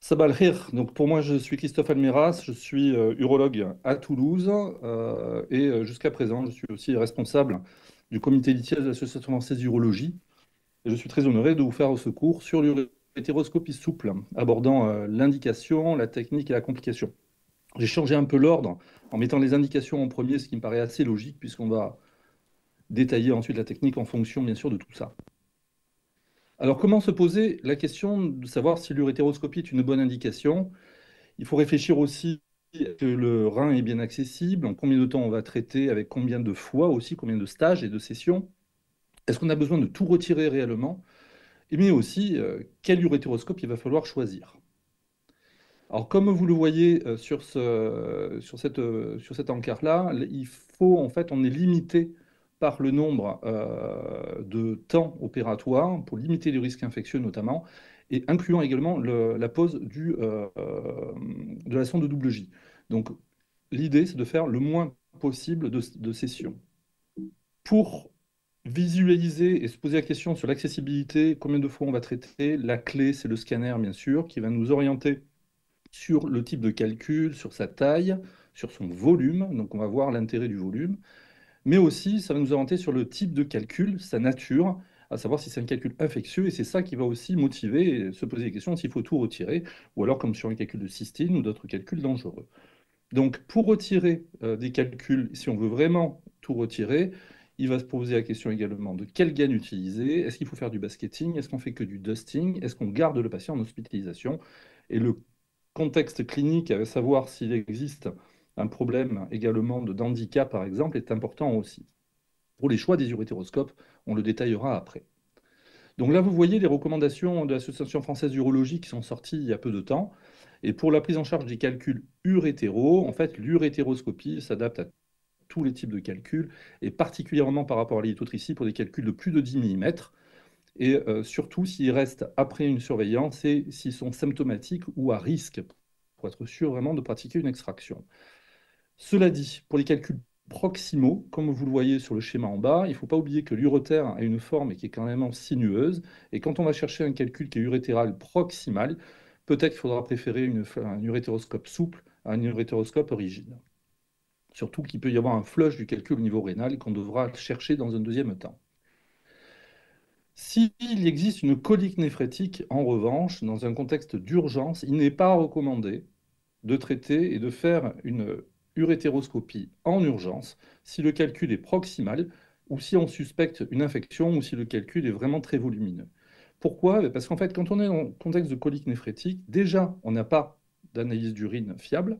Sabah al-Khair. Donc pour moi, je suis Christophe Almeras, je suis urologue à Toulouse et jusqu'à présent, je suis aussi responsable du comité éditiel de l'Association française d'urologie. Et je suis très honoré de vous faire ce cours sur l'urétéroscopie souple, abordant l'indication, la technique et la complication. J'ai changé un peu l'ordre en mettant les indications en premier, ce qui me paraît assez logique puisqu'on va détailler ensuite la technique en fonction bien sûr de tout ça. Alors comment se poser la question de savoir si l'urétéroscopie est une bonne indication? Il faut réfléchir aussi que le rein est bien accessible, en combien de temps on va traiter, avec combien de fois aussi, combien de stages et de sessions. Est-ce qu'on a besoin de tout retirer réellement? Et bien aussi, quel urétéroscope il va falloir choisir. Alors, comme vous le voyez sur cet encart-là, il faut, en fait, on est limité par le nombre de temps opératoire pour limiter les risques infectieux notamment, et incluant également la pose de la sonde de double J. Donc, l'idée, c'est de faire le moins possible de sessions. Pour visualiser et se poser la question sur l'accessibilité, combien de fois on va traiter, la clé, c'est le scanner, bien sûr, qui va nous orienter sur le type de calcul, sur sa taille, sur son volume. Donc, on va voir l'intérêt du volume. Mais aussi, ça va nous orienter sur le type de calcul, sa nature, à savoir si c'est un calcul infectieux. Et c'est ça qui va aussi motiver et se poser des questions s'il faut tout retirer, ou alors comme sur un calcul de cystine ou d'autres calculs dangereux. Donc, pour retirer des calculs, si on veut vraiment tout retirer, il va se poser la question également de quelle gaine utiliser. Est-ce qu'il faut faire du basketing? Est-ce qu'on fait que du dusting? Est-ce qu'on garde le patient en hospitalisation? Et le contexte clinique, à savoir s'il existe un problème également d'handicap, par exemple, est important aussi. Pour les choix des urétéroscopes, on le détaillera après. Donc là, vous voyez les recommandations de l'Association française d'urologie qui sont sorties il y a peu de temps. Et pour la prise en charge des calculs urétéraux, en fait, l'urétéroscopie s'adapte à tous les types de calculs, et particulièrement par rapport à l'ilithotricie pour des calculs de plus de 10 mm, et surtout s'ils restent après une surveillance et s'ils sont symptomatiques ou à risque, pour être sûr vraiment de pratiquer une extraction. Cela dit, pour les calculs proximaux, comme vous le voyez sur le schéma en bas, il ne faut pas oublier que l'urétère a une forme qui est quand même sinueuse, et quand on va chercher un calcul qui est urétéral proximal, peut-être qu'il faudra préférer un urétéroscope souple à un urétéroscope rigide. Surtout qu'il peut y avoir un flush du calcul au niveau rénal qu'on devra chercher dans un deuxième temps. S'il existe une colique néphrétique, en revanche, dans un contexte d'urgence, il n'est pas recommandé de traiter et de faire une urétéroscopie en urgence si le calcul est proximal ou si on suspecte une infection ou si le calcul est vraiment très volumineux. Pourquoi? Parce qu'en fait, quand on est en contexte de colique néphrétique, déjà, on n'a pas d'analyse d'urine fiable.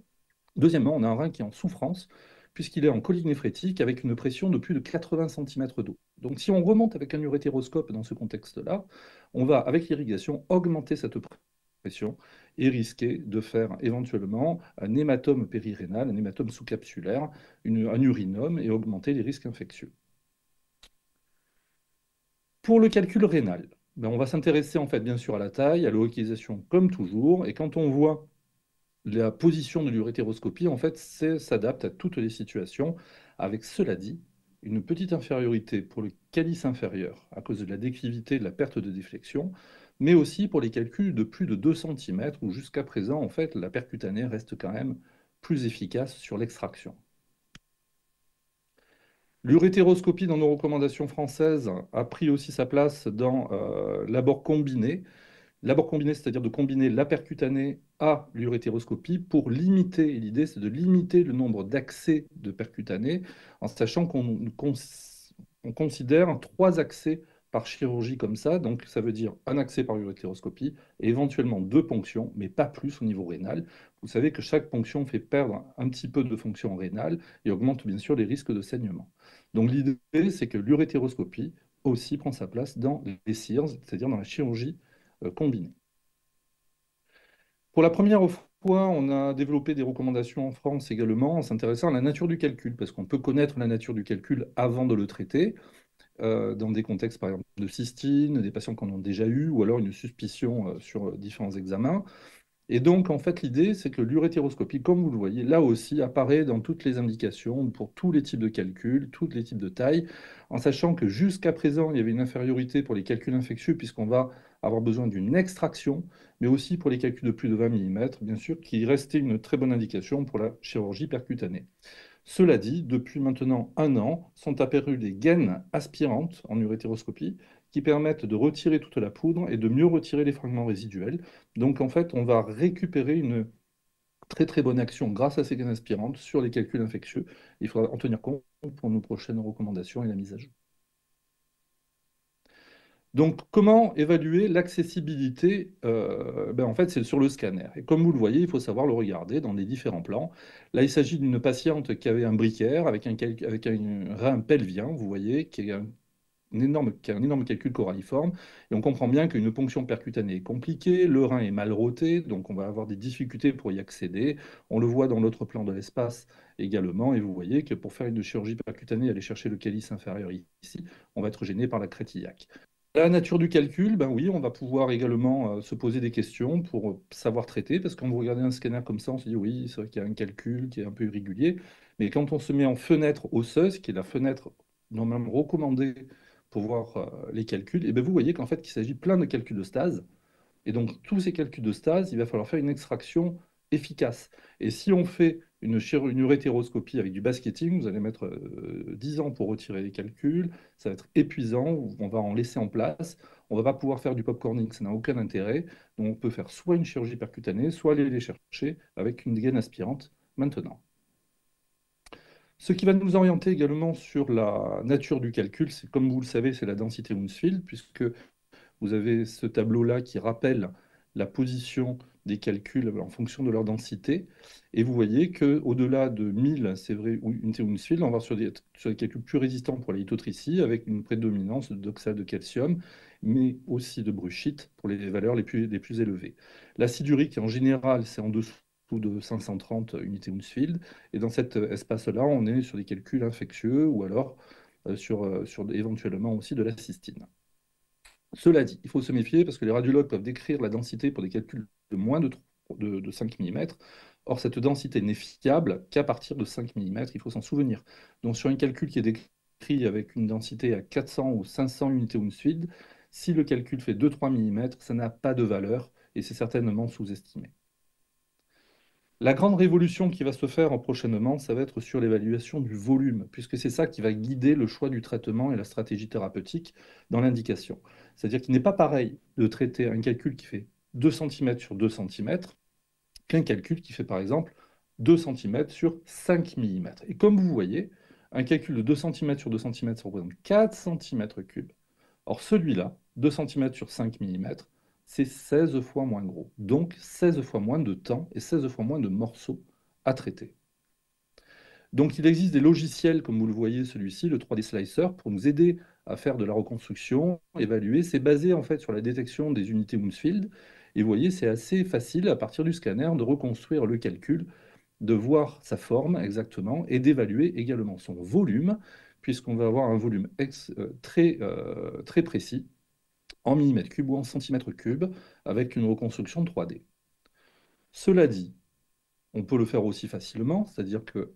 Deuxièmement, on a un rein qui est en souffrance, puisqu'il est en colique néphrétique avec une pression de plus de 80 centimètres d'eau. Donc si on remonte avec un urétéroscope dans ce contexte-là, on va, avec l'irrigation, augmenter cette pression et risquer de faire éventuellement un hématome périrénal, un hématome sous-capsulaire, un urinome et augmenter les risques infectieux. Pour le calcul rénal, on va s'intéresser en fait bien sûr à la taille, à la localisation comme toujours, et quand on voit la position de l'urétéroscopie, en fait, s'adapte à toutes les situations, avec cela dit, une petite infériorité pour le calice inférieur à cause de la déclivité de la perte de déflexion, mais aussi pour les calculs de plus de 2 cm où jusqu'à présent, en fait, la percutanée reste quand même plus efficace sur l'extraction. L'urétéroscopie dans nos recommandations françaises a pris aussi sa place dans l'abord combiné. L'abord combiné, c'est-à-dire de combiner la percutanée à l'urétéroscopie pour limiter, et l'idée c'est de limiter le nombre d'accès de percutanée, en sachant on considère 3 accès par chirurgie comme ça, donc ça veut dire un accès par urétéroscopie et éventuellement 2 ponctions, mais pas plus au niveau rénal. Vous savez que chaque ponction fait perdre un petit peu de fonction rénale et augmente bien sûr les risques de saignement. Donc l'idée c'est que l'urétéroscopie aussi prend sa place dans les CIRS, c'est-à-dire dans la chirurgie combinée. Pour la première fois, on a développé des recommandations en France également en s'intéressant à la nature du calcul, parce qu'on peut connaître la nature du calcul avant de le traiter, dans des contextes par exemple de cystine, des patients qui en ont déjà eu, ou alors une suspicion sur différents examens. Et donc, en fait, l'idée, c'est que l'urétéroscopie, comme vous le voyez, là aussi, apparaît dans toutes les indications pour tous les types de calculs, tous les types de tailles, en sachant que jusqu'à présent, il y avait une infériorité pour les calculs infectieux, puisqu'on va avoir besoin d'une extraction, mais aussi pour les calculs de plus de 20 mm, bien sûr, qui restait une très bonne indication pour la chirurgie percutanée. Cela dit, depuis maintenant un an, sont apparues des gaines aspirantes en urétéroscopie qui permettent de retirer toute la poudre et de mieux retirer les fragments résiduels. Donc en fait, on va récupérer une très très bonne action grâce à ces gaines aspirantes sur les calculs infectieux. Il faudra en tenir compte pour nos prochaines recommandations et la mise à jour. Donc, comment évaluer l'accessibilité? En fait, c'est sur le scanner. Et comme vous le voyez, il faut savoir le regarder dans les différents plans. Là, il s'agit d'une patiente qui avait un briquaire avec un rein pelvien, vous voyez, qui a un énorme calcul coralliforme. Et on comprend bien qu'une ponction percutanée est compliquée, le rein est mal roté, donc on va avoir des difficultés pour y accéder. On le voit dans l'autre plan de l'espace également. Et vous voyez que pour faire une chirurgie percutanée, aller chercher le calice inférieur ici, on va être gêné par la crête iliaque. La nature du calcul, ben oui, on va pouvoir également se poser des questions pour savoir traiter, parce que quand vous regardez un scanner comme ça, on se dit oui, c'est vrai qu'il y a un calcul qui est un peu irrégulier, mais quand on se met en fenêtre osseuse, qui est la fenêtre normalement recommandée pour voir les calculs, et ben vous voyez qu'en fait, il s'agit plein de calculs de stase, et donc, tous ces calculs de stase, il va falloir faire une extraction efficace. Et si on fait une urétéroscopie avec du basketing, vous allez mettre 10 ans pour retirer les calculs, ça va être épuisant, on va en laisser en place, on ne va pas pouvoir faire du popcorning, ça n'a aucun intérêt. Donc, on peut faire soit une chirurgie percutanée, soit aller les chercher avec une gaine aspirante maintenant. Ce qui va nous orienter également sur la nature du calcul, c'est comme vous le savez, c'est la densité Hounsfield, puisque vous avez ce tableau-là qui rappelle la position des calculs en fonction de leur densité. Et vous voyez qu'au-delà de 1000, c'est vrai, unités Hounsfield, on va sur des calculs plus résistants pour la lithotricie, avec une prédominance d'oxyde de calcium, mais aussi de bruchite pour les valeurs les plus élevées. L'acide urique, en général, c'est en dessous de 530 unités Hounsfield. Et dans cet espace-là, on est sur des calculs infectieux ou alors sur éventuellement aussi de la cystine. Cela dit, il faut se méfier parce que les radiologues peuvent décrire la densité pour des calculs de moins de 5 mm. Or, cette densité n'est fiable qu'à partir de 5 mm, il faut s'en souvenir. Donc, sur un calcul qui est décrit avec une densité à 400 ou 500 unités Hounsfield, si le calcul fait 2-3 mm, ça n'a pas de valeur et c'est certainement sous-estimé. La grande révolution qui va se faire prochainement, ça va être sur l'évaluation du volume, puisque c'est ça qui va guider le choix du traitement et la stratégie thérapeutique dans l'indication. C'est-à-dire qu'il n'est pas pareil de traiter un calcul qui fait 2 cm sur 2 cm qu'un calcul qui fait par exemple 2 cm sur 5 mm. Et comme vous voyez, un calcul de 2 cm sur 2 cm, ça représente 4 cm3. Or, celui-là, 2 cm sur 5 mm, c'est 16 fois moins gros. Donc, 16 fois moins de temps et 16 fois moins de morceaux à traiter. Donc, il existe des logiciels, comme vous le voyez, celui-ci, le 3D Slicer, pour nous aider à faire de la reconstruction, évaluer. C'est basé en fait sur la détection des unités Hounsfield. Et vous voyez, c'est assez facile à partir du scanner de reconstruire le calcul, de voir sa forme exactement et d'évaluer également son volume, puisqu'on va avoir un volume très précis en millimètres cubes ou en centimètres cubes avec une reconstruction 3D. Cela dit, on peut le faire aussi facilement, c'est-à-dire que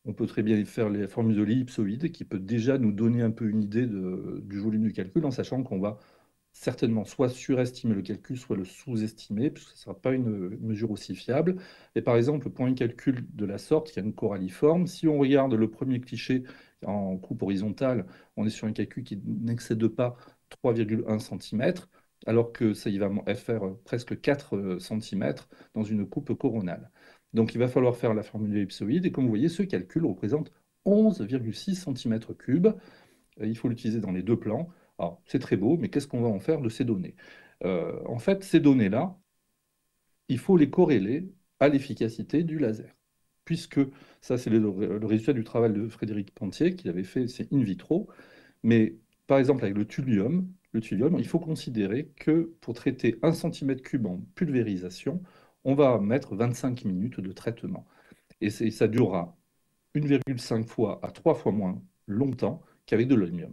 on peut très bien faire les formules de l'ellipsoïde qui peut déjà nous donner un peu une idée du volume du calcul en sachant qu'on va certainement soit surestimer le calcul, soit le sous-estimer, puisque ce ne sera pas une mesure aussi fiable. Et par exemple, pour un calcul de la sorte, qui a une coralliforme, si on regarde le premier cliché en coupe horizontale, on est sur un calcul qui n'excède pas 3,1 cm, alors que ça il va faire presque 4 cm dans une coupe coronale. Donc il va falloir faire la formule ellipsoïde, et comme vous voyez, ce calcul représente 11,6 cm3. Il faut l'utiliser dans les deux plans. Alors, c'est très beau, mais qu'est-ce qu'on va en faire de ces données? En fait, ces données-là, il faut les corréler à l'efficacité du laser. Puisque ça, c'est le résultat du travail de Frédéric Pontier, qu'il avait fait, c'est in vitro. Mais par exemple, avec le thulium, il faut considérer que pour traiter 1 cm3 en pulvérisation, on va mettre 25 minutes de traitement. Et ça durera 1,5 fois à 3 fois moins longtemps qu'avec de l'aluminium.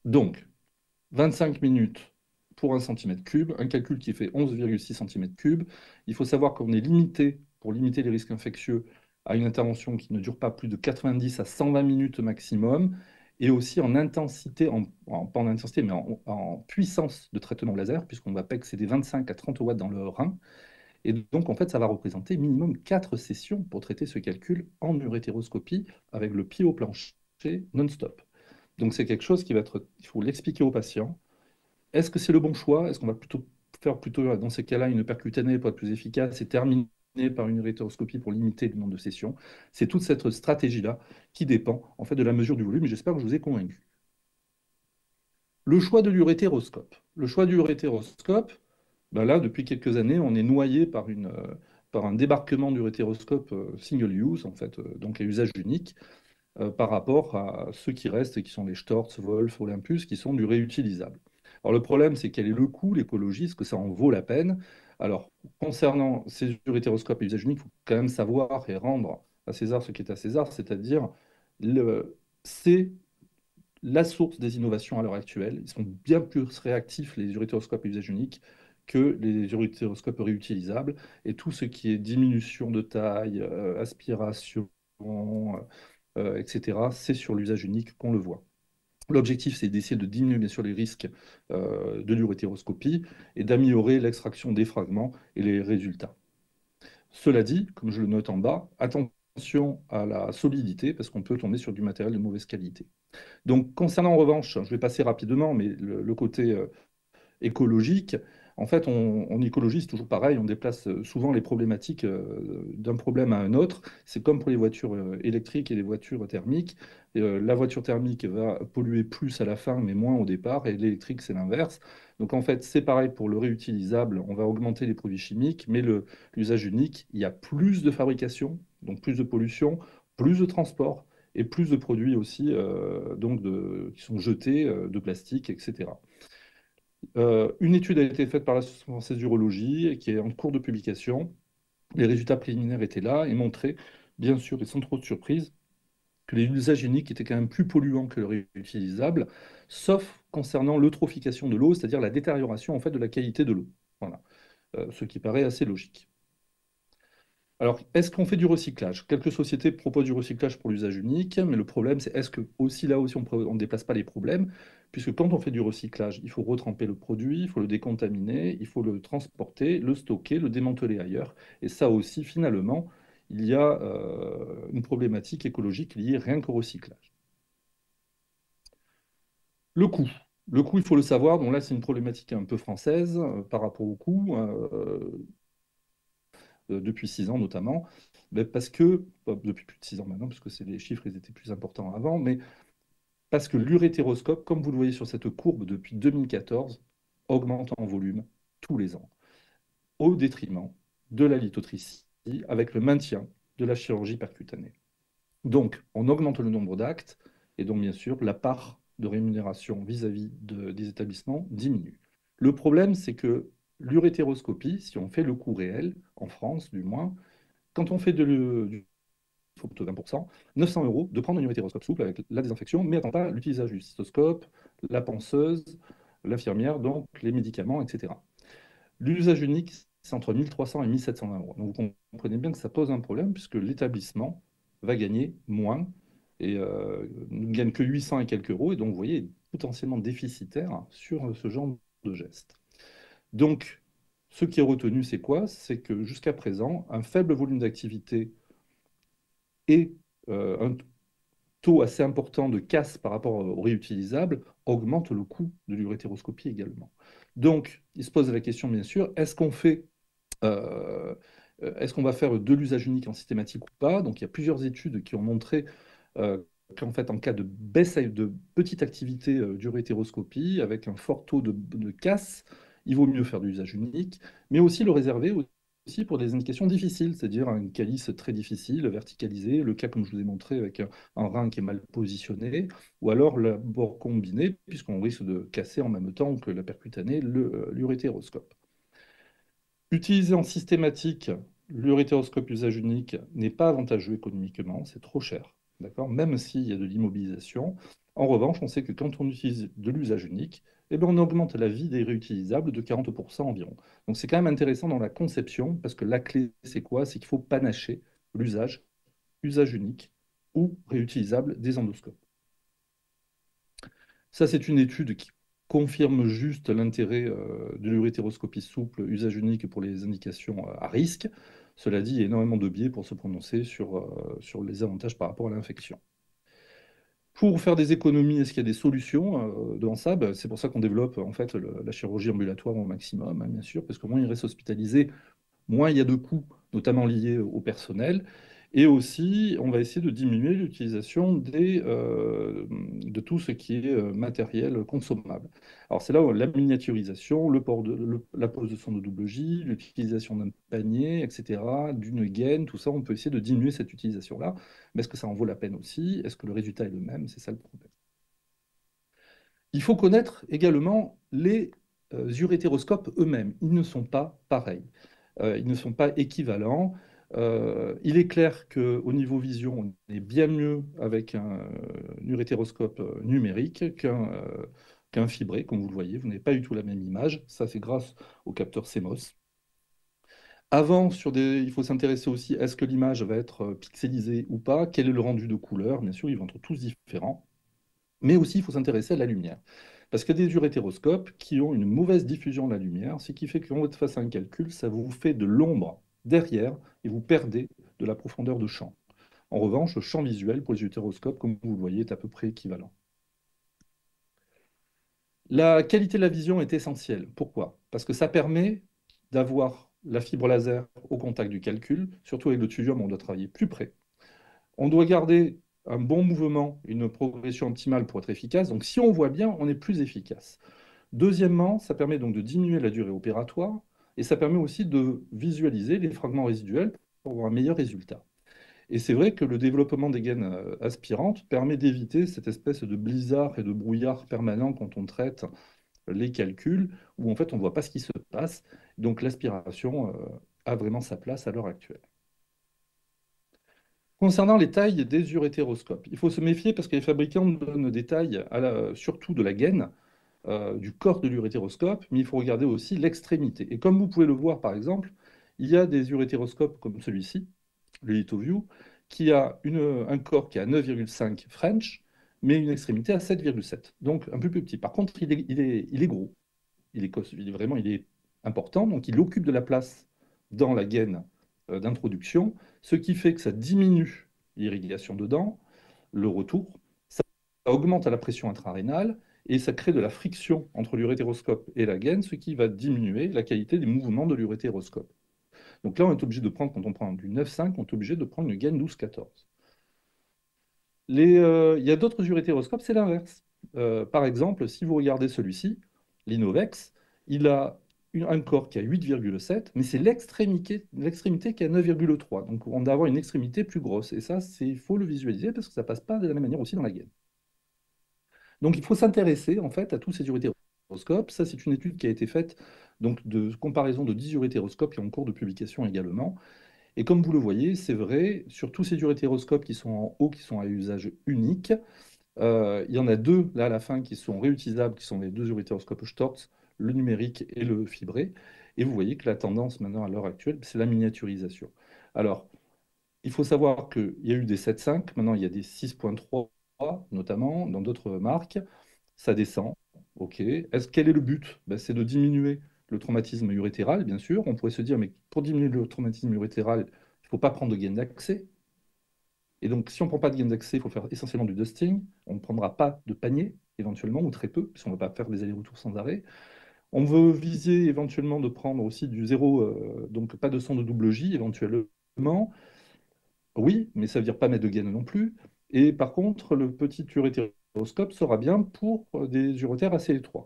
Donc, 25 minutes pour 1 cm3, un calcul qui fait 11,6 cm3. Il faut savoir qu'on est limité, pour limiter les risques infectieux, à une intervention qui ne dure pas plus de 90 à 120 minutes maximum, et aussi en intensité, pas en intensité, mais en puissance de traitement laser, puisqu'on va pas excéder 25 à 30 watts dans le rein. Et donc, en fait, ça va représenter minimum 4 sessions pour traiter ce calcul en urétéroscopie avec le pied au plancher non-stop. Donc, c'est quelque chose qui va être, il faut l'expliquer aux patients. Est-ce que c'est le bon choix? Est-ce qu'on va plutôt faire plutôt, dans ces cas-là, une percutanée pour être plus efficace et terminer par une urétéroscopie pour limiter le nombre de sessions? C'est toute cette stratégie-là qui dépend, en fait, de la mesure du volume. Et j'espère que je vous ai convaincu. Le choix de l'urétéroscope. Le choix du urétéroscope, ben là, depuis quelques années, on est noyé par un débarquement d'urétéroscope single use, en fait, donc à usage unique, par rapport à ceux qui restent, et qui sont les Storz, Wolf, Olympus, qui sont du réutilisable. Alors le problème, c'est quel est le coût, l'écologie, est-ce que ça en vaut la peine? Alors, concernant ces urétéroscopes à usage unique, il faut quand même savoir et rendre à César ce qui est à César, c'est-à-dire c'est la source des innovations à l'heure actuelle. Ils sont bien plus réactifs, les urétéroscopes à usage unique, que les urétéroscopes réutilisables. Et tout ce qui est diminution de taille, aspiration, etc., c'est sur l'usage unique qu'on le voit. L'objectif, c'est d'essayer de diminuer bien sûr les risques de l'urétéroscopie et d'améliorer l'extraction des fragments et les résultats. Cela dit, comme je le note en bas, attention à la solidité parce qu'on peut tomber sur du matériel de mauvaise qualité. Donc, concernant en revanche, je vais passer rapidement, mais le côté écologique, en fait, en écologie, c'est toujours pareil, on déplace souvent les problématiques d'un problème à un autre. C'est comme pour les voitures électriques et les voitures thermiques. La voiture thermique va polluer plus à la fin, mais moins au départ, et l'électrique, c'est l'inverse. Donc, en fait, c'est pareil pour le réutilisable, on va augmenter les produits chimiques, mais l'usage unique, il y a plus de fabrication, donc plus de pollution, plus de transport, et plus de produits aussi donc qui sont jetés, de plastique, etc. Une étude a été faite par l'Association française d'urologie et qui est en cours de publication. Les résultats préliminaires étaient là et montraient, bien sûr, et sans trop de surprise, que les usages uniques étaient quand même plus polluants que le réutilisable, sauf concernant l'eutrophication de l'eau, c'est-à-dire la détérioration en fait de la qualité de l'eau. Voilà. Ce qui paraît assez logique. Alors, est-ce qu'on fait du recyclage? Quelques sociétés proposent du recyclage pour l'usage unique, mais le problème, c'est est-ce que aussi là aussi on ne déplace pas les problèmes? Puisque quand on fait du recyclage, il faut retremper le produit, il faut le décontaminer, il faut le transporter, le stocker, le démanteler ailleurs. Et ça aussi, finalement, il y a une problématique écologique liée rien qu'au recyclage. Le coût. Le coût, il faut le savoir. Donc là, c'est une problématique un peu française par rapport au coût. Depuis 6 ans notamment, mais parce que, depuis plus de 6 ans maintenant, parce que les chiffres ils étaient plus importants avant, mais parce que l'urétéroscope, comme vous le voyez sur cette courbe depuis 2014, augmente en volume tous les ans, au détriment de la lithotripsie, avec le maintien de la chirurgie percutanée. Donc, on augmente le nombre d'actes, et donc bien sûr, la part de rémunération vis-à-vis des établissements diminue. Le problème, c'est que l'urétéroscopie, si on fait le coût réel, en France du moins, quand on fait il faut plutôt 20%, 900 euros de prendre un urétéroscope souple avec la désinfection, mais attends pas l'utilisation du cystoscope, la panseuse, l'infirmière, donc les médicaments, etc. L'usage unique, c'est entre 1300 et 1720 euros. Donc vous comprenez bien que ça pose un problème puisque l'établissement va gagner moins et ne gagne que 800 et quelques euros. Et donc vous voyez, il est potentiellement déficitaire sur ce genre de geste. Donc, ce qui est retenu, c'est quoi? C'est que jusqu'à présent, un faible volume d'activité et un taux assez important de casse par rapport au réutilisable augmente le coût de l'urétéroscopie également. Donc, il se pose la question, bien sûr, euh, est-ce qu'on va faire de l'usage unique en systématique ou pas? Donc, il y a plusieurs études qui ont montré euh, qu'en fait, en cas de baisse de petite activité d'urétéroscopie, avec un fort taux de casse, il vaut mieux faire de l'usage unique, mais aussi le réserver aussi pour des indications difficiles, c'est-à-dire un calice très difficile, verticalisé, le cas comme je vous ai montré avec un rein qui est mal positionné, ou alors le bord combiné, puisqu'on risque de casser en même temps que la percutanée l'urétéroscope. Utiliser en systématique l'urétéroscope usage unique n'est pas avantageux économiquement, c'est trop cher, d'accord? Même s'il y a de l'immobilisation. En revanche, on sait que quand on utilise de l'usage unique, eh bien, on augmente la vie des réutilisables de 40% environ. Donc c'est quand même intéressant dans la conception, parce que la clé, c'est quoi? C'est qu'il faut panacher l'usage, usage unique ou réutilisable des endoscopes. Ça, c'est une étude qui confirme juste l'intérêt de l'urétéroscopie souple, usage unique pour les indications à risque. Cela dit, il y a énormément de biais pour se prononcer sur les avantages par rapport à l'infection. Pour faire des économies, est-ce qu'il y a des solutions devant ça? Ben, c'est pour ça qu'on développe en fait la chirurgie ambulatoire au maximum, hein, bien sûr, parce que moins il reste hospitalisé, moins il y a de coûts, notamment liés au personnel. Et aussi, on va essayer de diminuer l'utilisation de tout ce qui est matériel consommable. Alors, c'est là où la miniaturisation, la pose de sonde de double J, l'utilisation d'un panier, etc., d'une gaine, tout ça, on peut essayer de diminuer cette utilisation-là. Mais est-ce que ça en vaut la peine aussi? Est-ce que le résultat est le même? C'est ça le problème. Il faut connaître également les urétéroscopes eux-mêmes. Ils ne sont pas pareils. Ils ne sont pas équivalents. Il est clair qu'au niveau vision, on est bien mieux avec un urétéroscope numérique qu'un fibré, comme vous le voyez. Vous n'avez pas du tout la même image. Ça, c'est grâce au capteur CMOS. Avant, il faut s'intéresser aussi, est-ce que l'image va être pixelisée ou pas? Quel est le rendu de couleur? Bien sûr, ils vont être tous différents. Mais aussi, il faut s'intéresser à la lumière. Parce qu'il y a des urétéroscopes qui ont une mauvaise diffusion de la lumière, ce qui fait que quand vous êtes face à un calcul, ça vous fait de l'ombre derrière et vous perdez de la profondeur de champ. En revanche, le champ visuel pour les utéroscopes, comme vous le voyez, est à peu près équivalent. La qualité de la vision est essentielle. Pourquoi? Parce que ça permet d'avoir la fibre laser au contact du calcul, surtout avec le thulium, on doit travailler plus près. On doit garder un bon mouvement, une progression optimale pour être efficace. Donc si on voit bien, on est plus efficace. Deuxièmement, ça permet donc de diminuer la durée opératoire et ça permet aussi de visualiser les fragments résiduels pour avoir un meilleur résultat. Et c'est vrai que le développement des gaines aspirantes permet d'éviter cette espèce de blizzard et de brouillard permanent quand on traite les calculs, où en fait on ne voit pas ce qui se passe. Donc l'aspiration a vraiment sa place à l'heure actuelle. Concernant les tailles des urétéroscopes, il faut se méfier parce que les fabricants donnent des tailles, surtout de la gaine, du corps de l'urétéroscope, mais il faut regarder aussi l'extrémité. Et comme vous pouvez le voir, par exemple, il y a des urétéroscopes comme celui-ci, le LithoView, qui a un corps qui a 9,5 French, mais une extrémité à 7,7, donc un peu plus petit. Par contre, il est gros, il est important, donc il occupe de la place dans la gaine d'introduction, ce qui fait que ça diminue l'irrigation dedans, le retour, ça augmente la pression intrarénale et ça crée de la friction entre l'urétéroscope et la gaine, ce qui va diminuer la qualité des mouvements de l'urétéroscope. Donc là, on est obligé de prendre, quand on prend du 9,5, on est obligé de prendre une gaine 12,14. Il y a d'autres urétéroscopes, c'est l'inverse. Par exemple, si vous regardez celui-ci, l'Inovex, il a un corps qui a 8,7, mais c'est l'extrémité qui a 9,3. Donc on doit avoir une extrémité plus grosse. Et ça, il faut le visualiser parce que ça passe pas de la même manière aussi dans la gaine. Donc, il faut s'intéresser en fait à tous ces urétéroscopes. Ça, c'est une étude qui a été faite donc de comparaison de 10 urétéroscopes qui est en cours de publication également. Et comme vous le voyez, c'est vrai, sur tous ces urétéroscopes qui sont en haut, qui sont à usage unique, il y en a deux là à la fin qui sont réutilisables, qui sont les deux urétéroscopes Storz, le numérique et le fibré. Et vous voyez que la tendance maintenant à l'heure actuelle, c'est la miniaturisation. Alors, il faut savoir qu'il y a eu des 7,5, maintenant il y a des 6,3 notamment dans d'autres marques. Ça descend, ok. Quel est le but? Ben, c'est de diminuer le traumatisme urétéral, bien sûr. On pourrait se dire, mais pour diminuer le traumatisme urétéral, il ne faut pas prendre de gain d'accès. Et donc, si on ne prend pas de gain d'accès, il faut faire essentiellement du dusting. On ne prendra pas de panier, éventuellement, ou très peu, puisqu'on ne va pas faire des allers-retours sans arrêt. On veut viser éventuellement de prendre aussi du zéro, donc pas de sang de double J, éventuellement. Oui, mais ça veut dire pas mettre de gaine non plus. Et par contre, le petit urétéroscope sera bien pour des urétères assez étroits.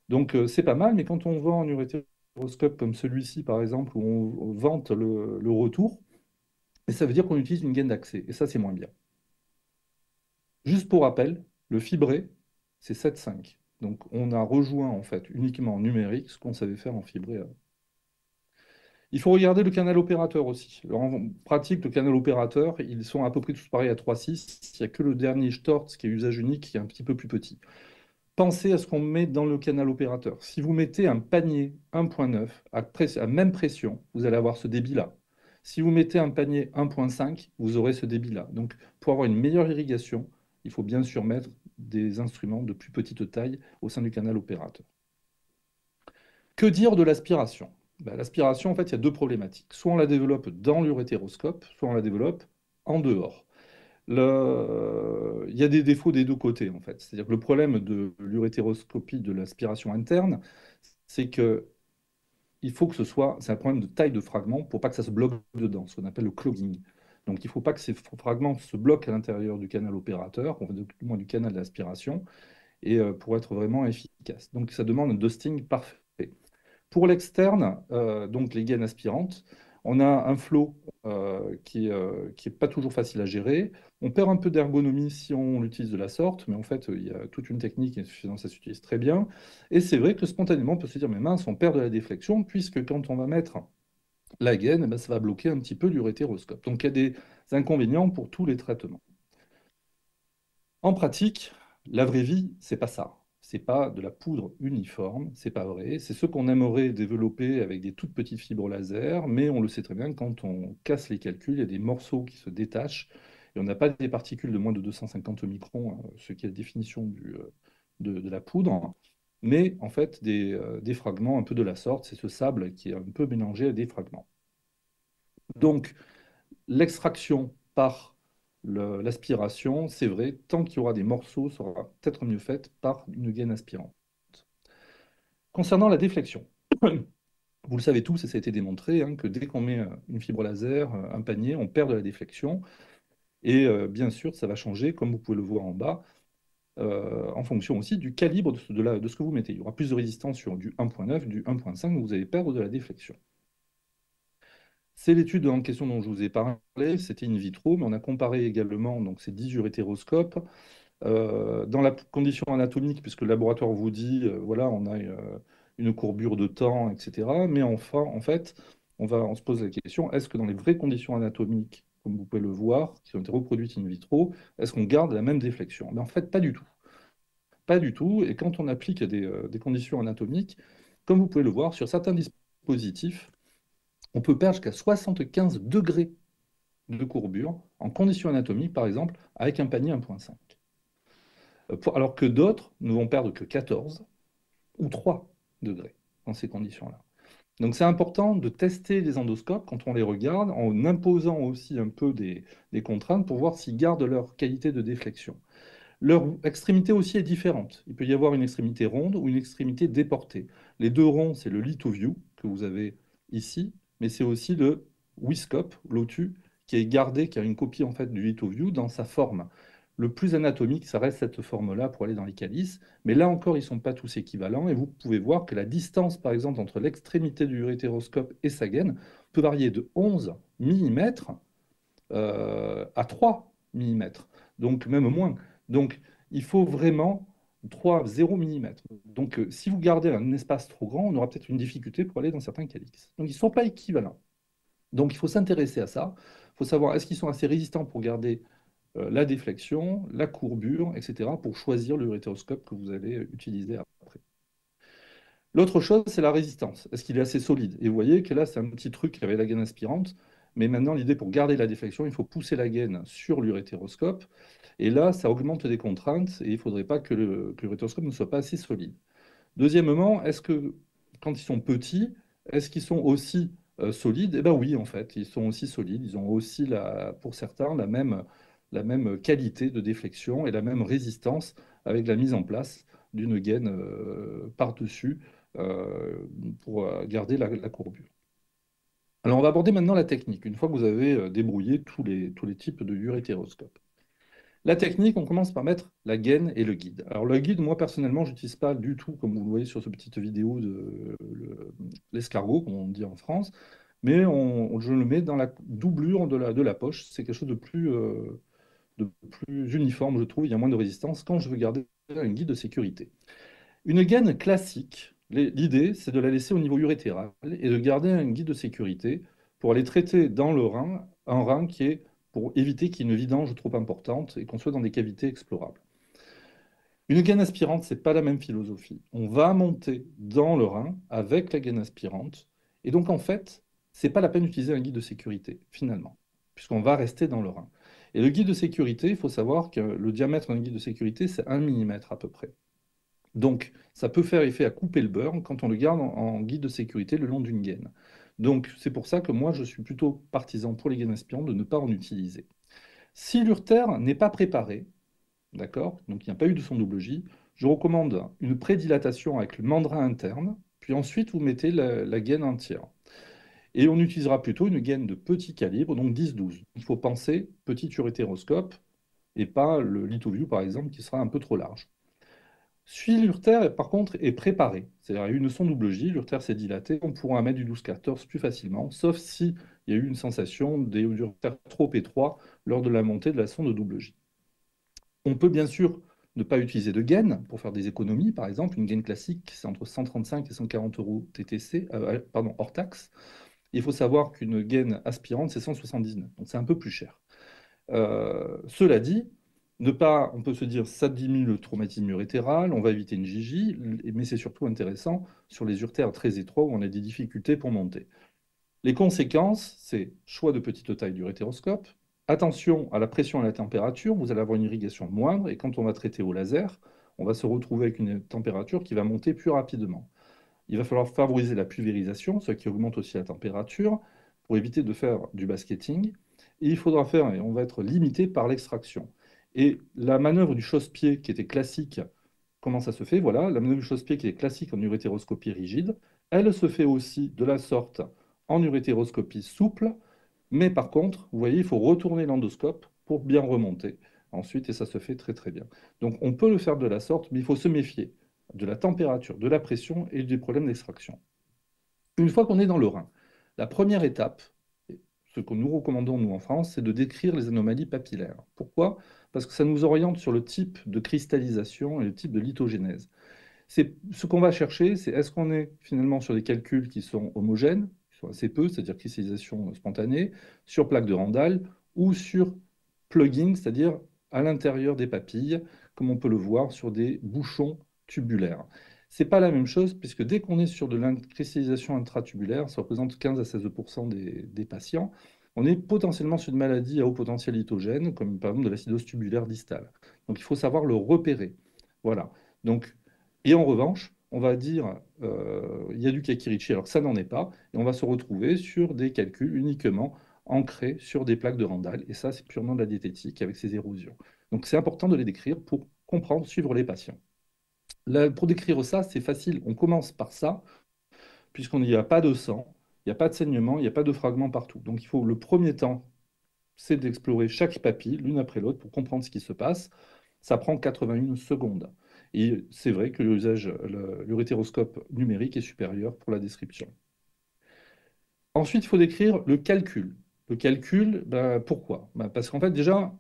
Donc c'est pas mal, mais quand on vend un urétéroscope comme celui-ci, par exemple, où on vante le retour, et ça veut dire qu'on utilise une gaine d'accès. Et ça, c'est moins bien. Juste pour rappel, le fibré, c'est 7,5. Donc on a rejoint en fait uniquement en numérique ce qu'on savait faire en fibré. Il faut regarder le canal opérateur aussi. Alors, en pratique, le canal opérateur, ils sont à peu près tous pareils à 3,6. Il n'y a que le dernier Storz qui est usage unique qui est un petit peu plus petit. pensez à ce qu'on met dans le canal opérateur. Si vous mettez un panier 1.9 à même pression, vous allez avoir ce débit-là. Si vous mettez un panier 1.5, vous aurez ce débit-là. Donc, pour avoir une meilleure irrigation, il faut bien sûr mettre des instruments de plus petite taille au sein du canal opérateur. Que dire de l'aspiration? Ben, l'aspiration, en fait, il y a deux problématiques. Soit on la développe dans l'urétéroscope, soit on la développe en dehors. Il y a des défauts des deux côtés, en fait. C'est-à-dire que le problème de l'urétéroscopie de l'aspiration interne, c'est que il faut que ce soit, c'est un problème de taille de fragments pour pas que ça se bloque dedans, ce qu'on appelle le clogging. Donc il ne faut pas que ces fragments se bloquent à l'intérieur du canal opérateur, du moins du canal d'aspiration, et pour être vraiment efficace. Donc ça demande un dusting parfait. Pour l'externe, donc les gaines aspirantes, on a un flow qui est pas toujours facile à gérer. On perd un peu d'ergonomie si on l'utilise de la sorte, mais en fait, il y a toute une technique et ça s'utilise très bien. Et c'est vrai que spontanément, on peut se dire, mais mince, on perd de la déflexion, puisque quand on va mettre la gaine, eh ben, ça va bloquer un petit peu l'urétéroscope. Donc il y a des inconvénients pour tous les traitements. En pratique, la vraie vie, c'est pas ça. C'est pas de la poudre uniforme, c'est pas vrai. C'est ce qu'on aimerait développer avec des toutes petites fibres laser, mais on le sait très bien, quand on casse les calculs, il y a des morceaux qui se détachent et on n'a pas des particules de moins de 250 microns, hein, ce qui est la définition de la poudre, mais en fait des fragments un peu de la sorte. C'est ce sable qui est un peu mélangé à des fragments. Donc, l'extraction par l'aspiration, c'est vrai, tant qu'il y aura des morceaux, sera peut-être mieux faite par une gaine aspirante. Concernant la déflexion, vous le savez tous, et ça a été démontré, hein, que dès qu'on met une fibre laser, un panier, on perd de la déflexion. Et bien sûr, ça va changer, comme vous pouvez le voir en bas, en fonction aussi du calibre de ce que vous mettez. Il y aura plus de résistance sur du 1.9, du 1.5, vous allez perdre de la déflexion. C'est l'étude en question dont je vous ai parlé, c'était in vitro, mais on a comparé également donc, ces 10 urétéroscopes dans la condition anatomique, puisque le laboratoire vous dit, voilà, on a une courbure de temps, etc. Mais enfin, en fait, on se pose la question, est-ce que dans les vraies conditions anatomiques, comme vous pouvez le voir, qui ont été reproduites in vitro, est-ce qu'on garde la même déflexion? Mais en fait, pas du tout. Pas du tout. Et quand on applique des conditions anatomiques, comme vous pouvez le voir, sur certains dispositifs, on peut perdre jusqu'à 75 degrés de courbure en conditions anatomiques, par exemple, avec un panier 1.5. Alors que d'autres ne vont perdre que 14 ou 3 degrés dans ces conditions-là. Donc c'est important de tester les endoscopes quand on les regarde, en imposant aussi un peu des contraintes pour voir s'ils gardent leur qualité de déflexion. Leur extrémité aussi est différente. Il peut y avoir une extrémité ronde ou une extrémité déportée. Les deux ronds, c'est le lithoview que vous avez ici, mais c'est aussi le Wiscope, l'OTU, qui est gardé, qui a une copie en fait du lithoview dans sa forme. Le plus anatomique, ça reste cette forme-là pour aller dans les calices, mais là encore, ils ne sont pas tous équivalents, et vous pouvez voir que la distance, par exemple, entre l'extrémité du urétéroscope et sa gaine peut varier de 11 mm à 3 mm, donc même moins. Donc il faut vraiment 0 mm. Donc si vous gardez un espace trop grand, on aura peut-être une difficulté pour aller dans certains calixes. Donc ils ne sont pas équivalents. Donc il faut s'intéresser à ça. Il faut savoir est-ce qu'ils sont assez résistants pour garder la déflexion, la courbure, etc., pour choisir l'urétéroscope que vous allez utiliser après. L'autre chose, c'est la résistance. Est-ce qu'il est assez solide? Et vous voyez que là, c'est un petit truc avec la gaine aspirante. Mais maintenant, l'idée, pour garder la déflexion, il faut pousser la gaine sur l'urétéroscope. Et là, ça augmente des contraintes et il ne faudrait pas que l'urétéroscope ne soit pas assez solide. Deuxièmement, est-ce que quand ils sont petits, est-ce qu'ils sont aussi solides? Eh bien oui, en fait, ils sont aussi solides. Ils ont aussi, pour certains, la même qualité de déflexion et la même résistance avec la mise en place d'une gaine par-dessus euh, pour garder la courbure. Alors, on va aborder maintenant la technique, une fois que vous avez débrouillé tous les types de urétéroscopes. La technique, on commence par mettre la gaine et le guide. Alors le guide, moi personnellement, je n'utilise pas du tout, comme vous le voyez sur cette petite vidéo de l'escargot, comme on dit en France, mais je le mets dans la doublure de la poche. C'est quelque chose de plus uniforme, je trouve. Il y a moins de résistance quand je veux garder un guide de sécurité. Une gaine classique, l'idée, c'est de la laisser au niveau urétéral et de garder un guide de sécurité pour aller traiter dans le rein, un rein qui est pour éviter qu'il y ait une vidange trop importante et qu'on soit dans des cavités explorables. Une gaine aspirante, c'est pas la même philosophie. On va monter dans le rein avec la gaine aspirante. Et donc, en fait, c'est pas la peine d'utiliser un guide de sécurité, finalement, puisqu'on va rester dans le rein. Et le guide de sécurité, il faut savoir que le diamètre d'un guide de sécurité, c'est 1 mm à peu près. Donc, ça peut faire effet à couper le beurre quand on le garde en guide de sécurité le long d'une gaine. Donc, c'est pour ça que moi, je suis plutôt partisan pour les gaines aspirantes de ne pas en utiliser. Si l'urtère n'est pas préparé, d'accord? Donc il n'y a pas eu de son double J. Je recommande une prédilatation avec le mandrin interne, puis ensuite vous mettez la gaine entière. Et on utilisera plutôt une gaine de petit calibre, donc 10-12. Il faut penser petit urétéroscope et pas le LithoView par exemple qui sera un peu trop large. Si l'urtère par contre est préparé, c'est-à-dire une sonde double J, l'urtère s'est dilatée, on pourra mettre du 12-14 plus facilement, sauf si il y a eu une sensation d'urtère trop étroit lors de la montée de la sonde double J. On peut bien sûr ne pas utiliser de gaine pour faire des économies. Par exemple, une gaine classique, c'est entre 135 et 140 euros TTC, pardon, hors taxe. Il faut savoir qu'une gaine aspirante, c'est 179, donc c'est un peu plus cher. Cela dit, on peut se dire ça diminue le traumatisme urétéral, on va éviter une JJ, mais c'est surtout intéressant sur les urtères très étroits où on a des difficultés pour monter. Les conséquences, c'est choix de petite taille du rétéroscope, attention à la pression et à la température, vous allez avoir une irrigation moindre, et quand on va traiter au laser, on va se retrouver avec une température qui va monter plus rapidement. Il va falloir favoriser la pulvérisation, ce qui augmente aussi la température, pour éviter de faire du basketing. Et il faudra faire, et on va être limité par l'extraction. Et la manœuvre du chausse-pied qui était classique, comment ça se fait? Voilà, la manœuvre du chausse-pied qui est classique en urétéroscopie rigide, elle se fait aussi de la sorte en urétéroscopie souple, mais par contre, vous voyez, il faut retourner l'endoscope pour bien remonter ensuite, et ça se fait très très bien. Donc on peut le faire de la sorte, mais il faut se méfier de la température, de la pression et des problèmes d'extraction. Une fois qu'on est dans le rein, la première étape, ce que nous recommandons nous en France, c'est de décrire les anomalies papillaires. Pourquoi? Parce que ça nous oriente sur le type de cristallisation et le type de lithogénèse. C'est ce qu'on va chercher, c'est est-ce qu'on est finalement sur des calculs qui sont homogènes, qui sont assez peu, c'est-à-dire cristallisation spontanée, sur plaque de Randall ou sur plugging, c'est-à-dire à l'intérieur des papilles, comme on peut le voir sur des bouchons tubulaires. C'est pas la même chose puisque dès qu'on est sur de la cristallisation intratubulaire, ça représente 15 à 16% des patients, on est potentiellement sur une maladie à haut potentiel lithogène, comme par exemple de l'acidose tubulaire distale. Donc il faut savoir le repérer. Voilà. Donc et en revanche, on va dire, il y a du Kakirichi, alors que ça n'en est pas, et on va se retrouver sur des calculs uniquement ancrés sur des plaques de Randall, et ça, c'est purement de la diététique avec ces érosions. Donc c'est important de les décrire pour comprendre, suivre les patients. Là, pour décrire ça, c'est facile, on commence par ça, puisqu'on n'y a pas de sang, il n'y a pas de saignement, il n'y a pas de fragments partout. Donc il faut, le premier temps, c'est d'explorer chaque papille, l'une après l'autre, pour comprendre ce qui se passe. Ça prend 81 secondes. Et c'est vrai que l'urétéroscope numérique est supérieur pour la description. Ensuite, il faut décrire le calcul. Le calcul, ben, pourquoi? Ben, parce qu'en fait, déjà,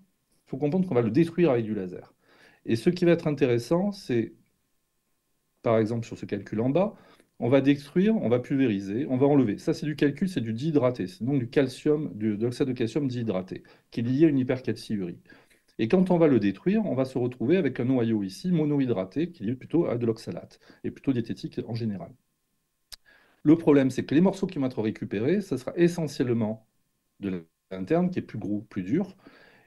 il faut comprendre qu'on va le détruire avec du laser. Et ce qui va être intéressant, c'est, par exemple, sur ce calcul en bas, on va détruire, on va pulvériser, on va enlever. Ça, c'est du calcul, c'est du dihydraté. C'est donc du calcium, de l'oxyde de calcium dihydraté, qui est lié à une hypercalciurie. Et quand on va le détruire, on va se retrouver avec un noyau ici monohydraté qui est plutôt à de l'oxalate et plutôt diététique en général. Le problème, c'est que les morceaux qui vont être récupérés, ce sera essentiellement de l'interne qui est plus gros, plus dur,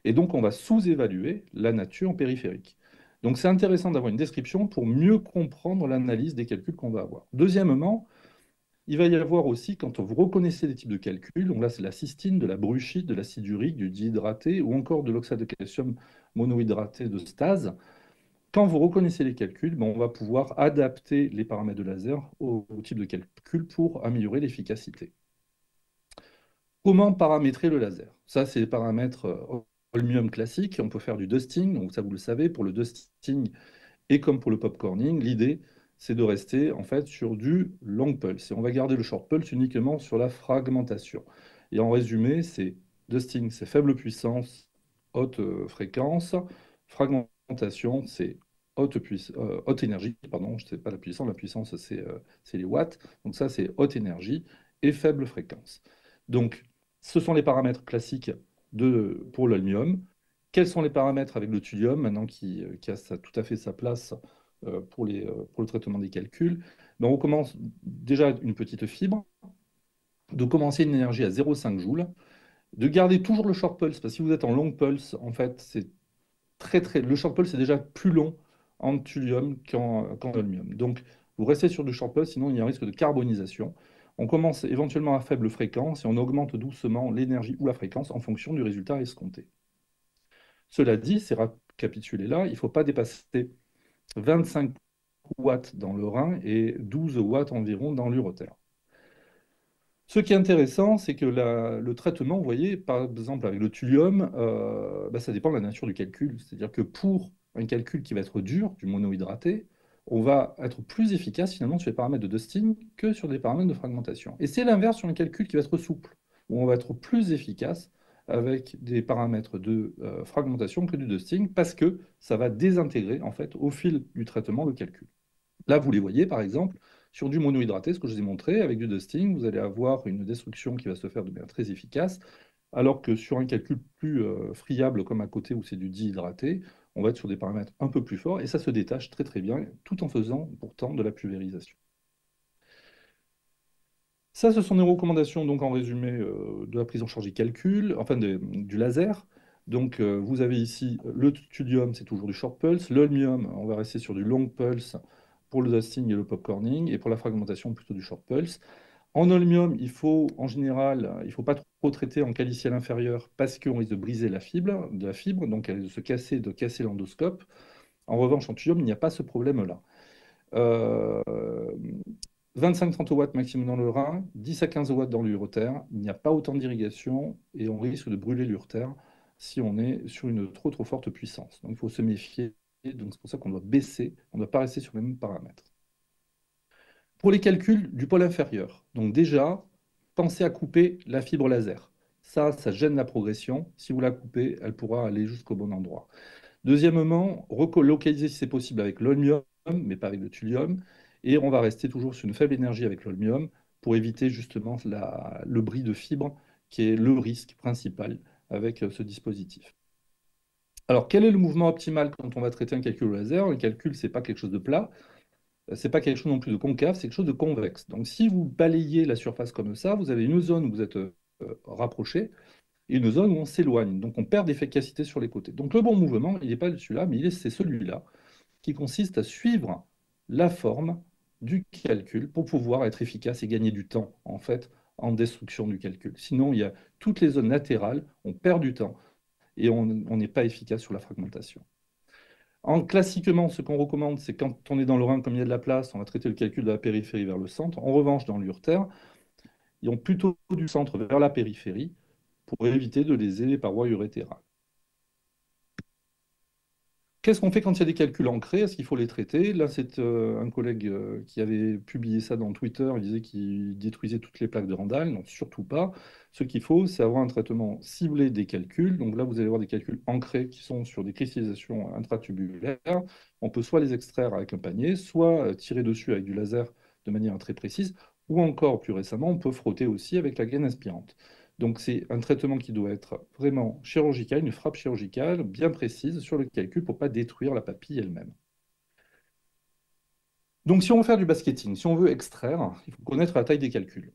et donc on va sous-évaluer la nature périphérique. Donc c'est intéressant d'avoir une description pour mieux comprendre l'analyse des calculs qu'on va avoir. Deuxièmement, il va y avoir aussi, quand vous reconnaissez des types de calculs, donc là c'est la cystine, de la bruchide, de l'acide urique, du dihydraté ou encore de l'oxyde de calcium monohydraté de stase. Quand vous reconnaissez les calculs, ben, on va pouvoir adapter les paramètres de laser au type de calcul pour améliorer l'efficacité. Comment paramétrer le laser? Ça, c'est les paramètres holmium classiques. On peut faire du dusting, donc ça vous le savez, pour le dusting et comme pour le popcorning, l'idée, c'est de rester en fait sur du long pulse. Et on va garder le short pulse uniquement sur la fragmentation. Et en résumé, c'est dusting, c'est faible puissance, haute fréquence. Fragmentation, c'est haute énergie, pardon, je ne sais pas la puissance c'est les watts. Donc ça, c'est haute énergie et faible fréquence. Donc, ce sont les paramètres classiques pour l'aluminium. Quels sont les paramètres avec le Thulium, maintenant qui a tout à fait sa place pour le traitement des calculs? Ben, on commence déjà une petite fibre, de commencer une énergie à 0,5 joules, de garder toujours le short pulse, parce que si vous êtes en long pulse, en fait, c'est le short pulse est déjà plus long en thulium qu'en holmium. Donc, vous restez sur du short pulse, sinon il y a un risque de carbonisation. On commence éventuellement à faible fréquence et on augmente doucement l'énergie ou la fréquence en fonction du résultat escompté. Cela dit, c'est récapitulé là, il ne faut pas dépasser 25 watts dans le rein et 12 watts environ dans l'urotère. Ce qui est intéressant, c'est que le traitement, vous voyez, par exemple avec le thulium, bah, ça dépend de la nature du calcul. C'est-à-dire que pour un calcul qui va être dur, du monohydraté, on va être plus efficace finalement sur les paramètres de dusting que sur des paramètres de fragmentation. Et c'est l'inverse sur un calcul qui va être souple, où on va être plus efficace avec des paramètres de fragmentation que du dusting, parce que ça va désintégrer en fait au fil du traitement le calcul. Là, vous les voyez, par exemple, sur du monohydraté, ce que je vous ai montré, avec du dusting, vous allez avoir une destruction qui va se faire de manière très efficace, alors que sur un calcul plus friable, comme à côté où c'est du dihydraté, on va être sur des paramètres un peu plus forts, et ça se détache très très bien, tout en faisant pourtant de la pulvérisation. Ça, ce sont des recommandations, donc en résumé, de la prise en charge des calculs, enfin du laser. Donc, vous avez ici le thulium, c'est toujours du short pulse. L'holmium, on va rester sur du long pulse pour le dusting et le popcorning. Et pour la fragmentation, plutôt du short pulse. En holmium, en général, il ne faut pas trop traiter en caliciel inférieur parce qu'on risque de briser la fibre, donc elle risque de casser l'endoscope. En revanche, en thulium, il n'y a pas ce problème-là. Euh, 25-30 watts maximum dans le rein, 10 à 15 watts dans l'urotère. Il n'y a pas autant d'irrigation et on risque de brûler l'urotère si on est sur une trop forte puissance. Donc il faut se méfier. Donc c'est pour ça qu'on doit baisser, on ne doit pas rester sur les mêmes paramètres. Pour les calculs du pôle inférieur, donc déjà, pensez à couper la fibre laser. Ça gêne la progression. Si vous la coupez, elle pourra aller jusqu'au bon endroit. Deuxièmement, relocaliser si c'est possible avec l'holmium, mais pas avec le thulium. Et on va rester toujours sur une faible énergie avec l'holmium pour éviter justement le bris de fibre qui est le risque principal avec ce dispositif. Alors, quel est le mouvement optimal quand on va traiter un calcul au laser? Un calcul, c'est pas quelque chose de plat, c'est pas quelque chose non plus de concave, c'est quelque chose de convexe. Donc, si vous balayez la surface comme ça, vous avez une zone où vous êtes rapproché et une zone où on s'éloigne. Donc on perd d'efficacité sur les côtés. Donc le bon mouvement, il n'est pas celui-là, mais c'est celui-là, qui consiste à suivre la forme du calcul pour pouvoir être efficace et gagner du temps, en fait, en destruction du calcul. Sinon, il y a toutes les zones latérales, on perd du temps et on n'est pas efficace sur la fragmentation. Classiquement, ce qu'on recommande, c'est quand on est dans le rein, comme il y a de la place, on va traiter le calcul de la périphérie vers le centre. En revanche, dans l'urtère, ils ont plutôt du centre vers la périphérie pour éviter de léser les parois urétérales. Qu'est-ce qu'on fait quand il y a des calculs ancrés? Est-ce qu'il faut les traiter? Là, c'est un collègue qui avait publié ça dans Twitter. Il disait qu'il détruisait toutes les plaques de Randall. Non, surtout pas. Ce qu'il faut, c'est avoir un traitement ciblé des calculs. Donc là, vous allez avoir des calculs ancrés qui sont sur des cristallisations intratubulaires. On peut soit les extraire avec un panier, soit tirer dessus avec du laser de manière très précise, ou encore plus récemment, on peut frotter aussi avec la gaine aspirante. Donc c'est un traitement qui doit être vraiment chirurgical, une frappe chirurgicale bien précise sur le calcul pour ne pas détruire la papille elle-même. Donc si on veut faire du basketing, si on veut extraire, il faut connaître la taille des calculs.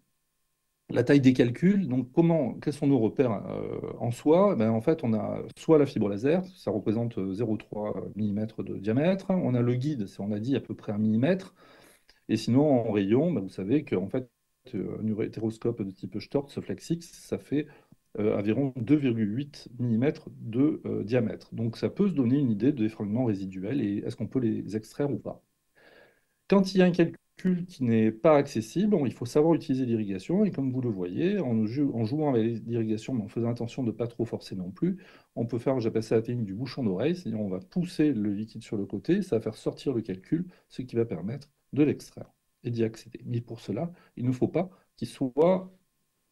La taille des calculs, donc quels sont nos repères en soi? En fait, on a soit la fibre laser, ça représente 0,3 mm de diamètre. On a le guide, on a dit à peu près 1 millimètre. Et sinon, en rayon, vous savez qu'en fait, un urétéroscope de type Storz Flexix, ça fait environ 2,8 mm de diamètre. Donc ça peut se donner une idée des fragments résiduels et est-ce qu'on peut les extraire ou pas. Quand il y a un calcul qui n'est pas accessible, il faut savoir utiliser l'irrigation et comme vous le voyez, en jouant avec l'irrigation, mais en faisant attention de ne pas trop forcer non plus, on peut faire, j'appelle ça la technique du bouchon d'oreille, c'est-à-dire on va pousser le liquide sur le côté, ça va faire sortir le calcul, ce qui va permettre de l'extraire et d'y accéder. Mais pour cela, il ne faut pas qu'il soit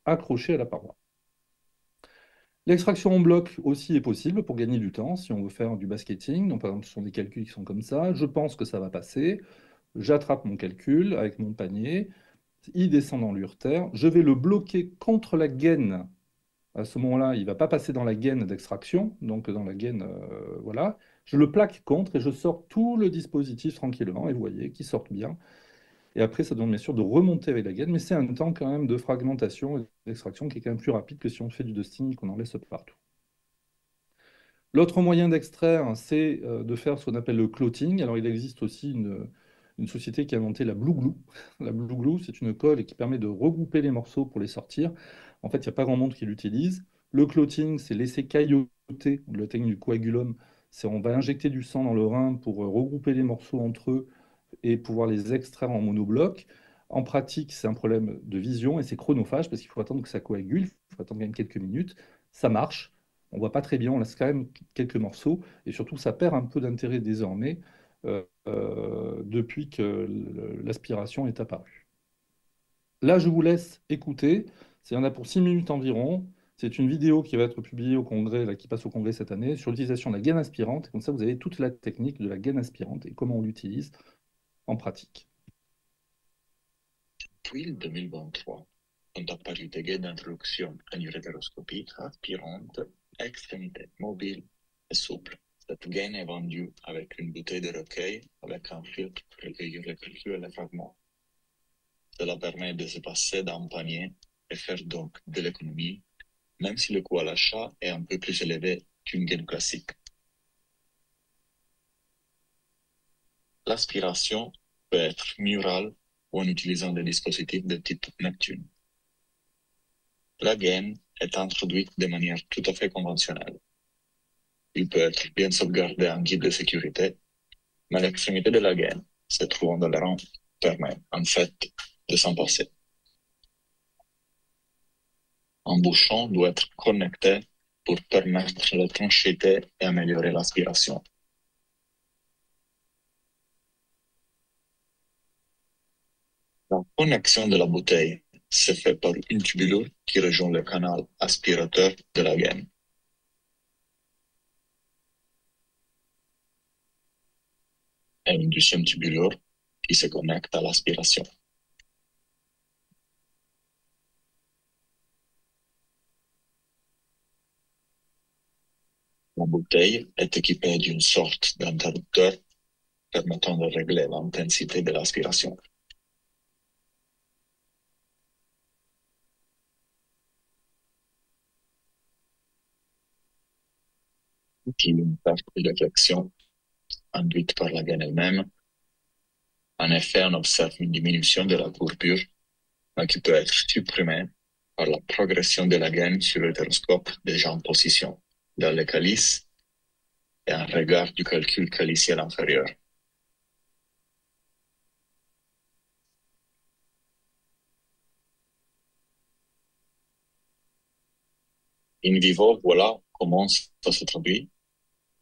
accroché à la paroi. L'extraction en bloc aussi est possible pour gagner du temps si on veut faire du basketing. Donc, par exemple, ce sont des calculs qui sont comme ça. Je pense que ça va passer. J'attrape mon calcul avec mon panier. Il descend dans l'urtère. Je vais le bloquer contre la gaine À ce moment-là, il ne va pas passer dans la gaine d'extraction, donc dans la gaine, voilà. Je le plaque contre et je sors tout le dispositif tranquillement, et vous voyez qu'il sort bien. Et après, ça demande bien sûr de remonter avec la gaine, mais c'est un temps quand même de fragmentation et d'extraction qui est quand même plus rapide que si on fait du dusting et qu'on en laisse partout. L'autre moyen d'extraire, c'est de faire ce qu'on appelle le clotting. Alors, il existe aussi une société qui a inventé la Blue Glue. La Blue Glue, c'est une colle qui permet de regrouper les morceaux pour les sortir. En fait, il n'y a pas grand monde qui l'utilise. Le clotting, c'est laisser cailloter, la technique du coagulum. C'est on va injecter du sang dans le rein pour regrouper les morceaux entre eux et pouvoir les extraire en monobloc. En pratique, c'est un problème de vision et c'est chronophage parce qu'il faut attendre que ça coagule, il faut attendre quand même quelques minutes. Ça marche, on voit pas très bien, on laisse quand même quelques morceaux et surtout ça perd un peu d'intérêt désormais depuis que l'aspiration est apparue. Là, je vous laisse écouter. Il y en a pour 6 minutes environ. C'est une vidéo qui va être publiée au congrès, là, qui passe au congrès cette année, sur l'utilisation de la gaine aspirante. Comme ça, vous avez toute la technique de la gaine aspirante et comment on l'utilise en pratique. Depuis le 2023, ont apparu des gaines d'introduction en uréteroscopie aspirante, extrémité mobile et souple. Cette gaine est vendue avec une bouteille de recueil avec un filtre pour recueillir les calculs et les fragments. Cela permet de se passer d'un panier et faire donc de l'économie, même si le coût à l'achat est un peu plus élevé qu'une gaine classique. L'aspiration peut être murale ou en utilisant des dispositifs de type Neptune. La gaine est introduite de manière tout à fait conventionnelle. Il peut être bien sauvegardé en guide de sécurité, mais l'extrémité de la gaine, se trouvant dans le rang, permet en fait de s'en passer. Un bouchon doit être connecté pour permettre l'étanchéité et améliorer l'aspiration. La connexion de la bouteille se fait par une tubulure qui rejoint le canal aspirateur de la gaine. Et une deuxième tubulure qui se connecte à l'aspiration. La bouteille est équipée d'une sorte d'interrupteur permettant de régler l'intensité de l'aspiration. Qui est une perte de réflexion induite par la gaine elle-même. En effet, on observe une diminution de la courbure, mais qui peut être supprimée par la progression de la gaine sur le télescope déjà en position dans le calice et un regard du calcul caliciel inférieur. In vivo, voilà comment ça se traduit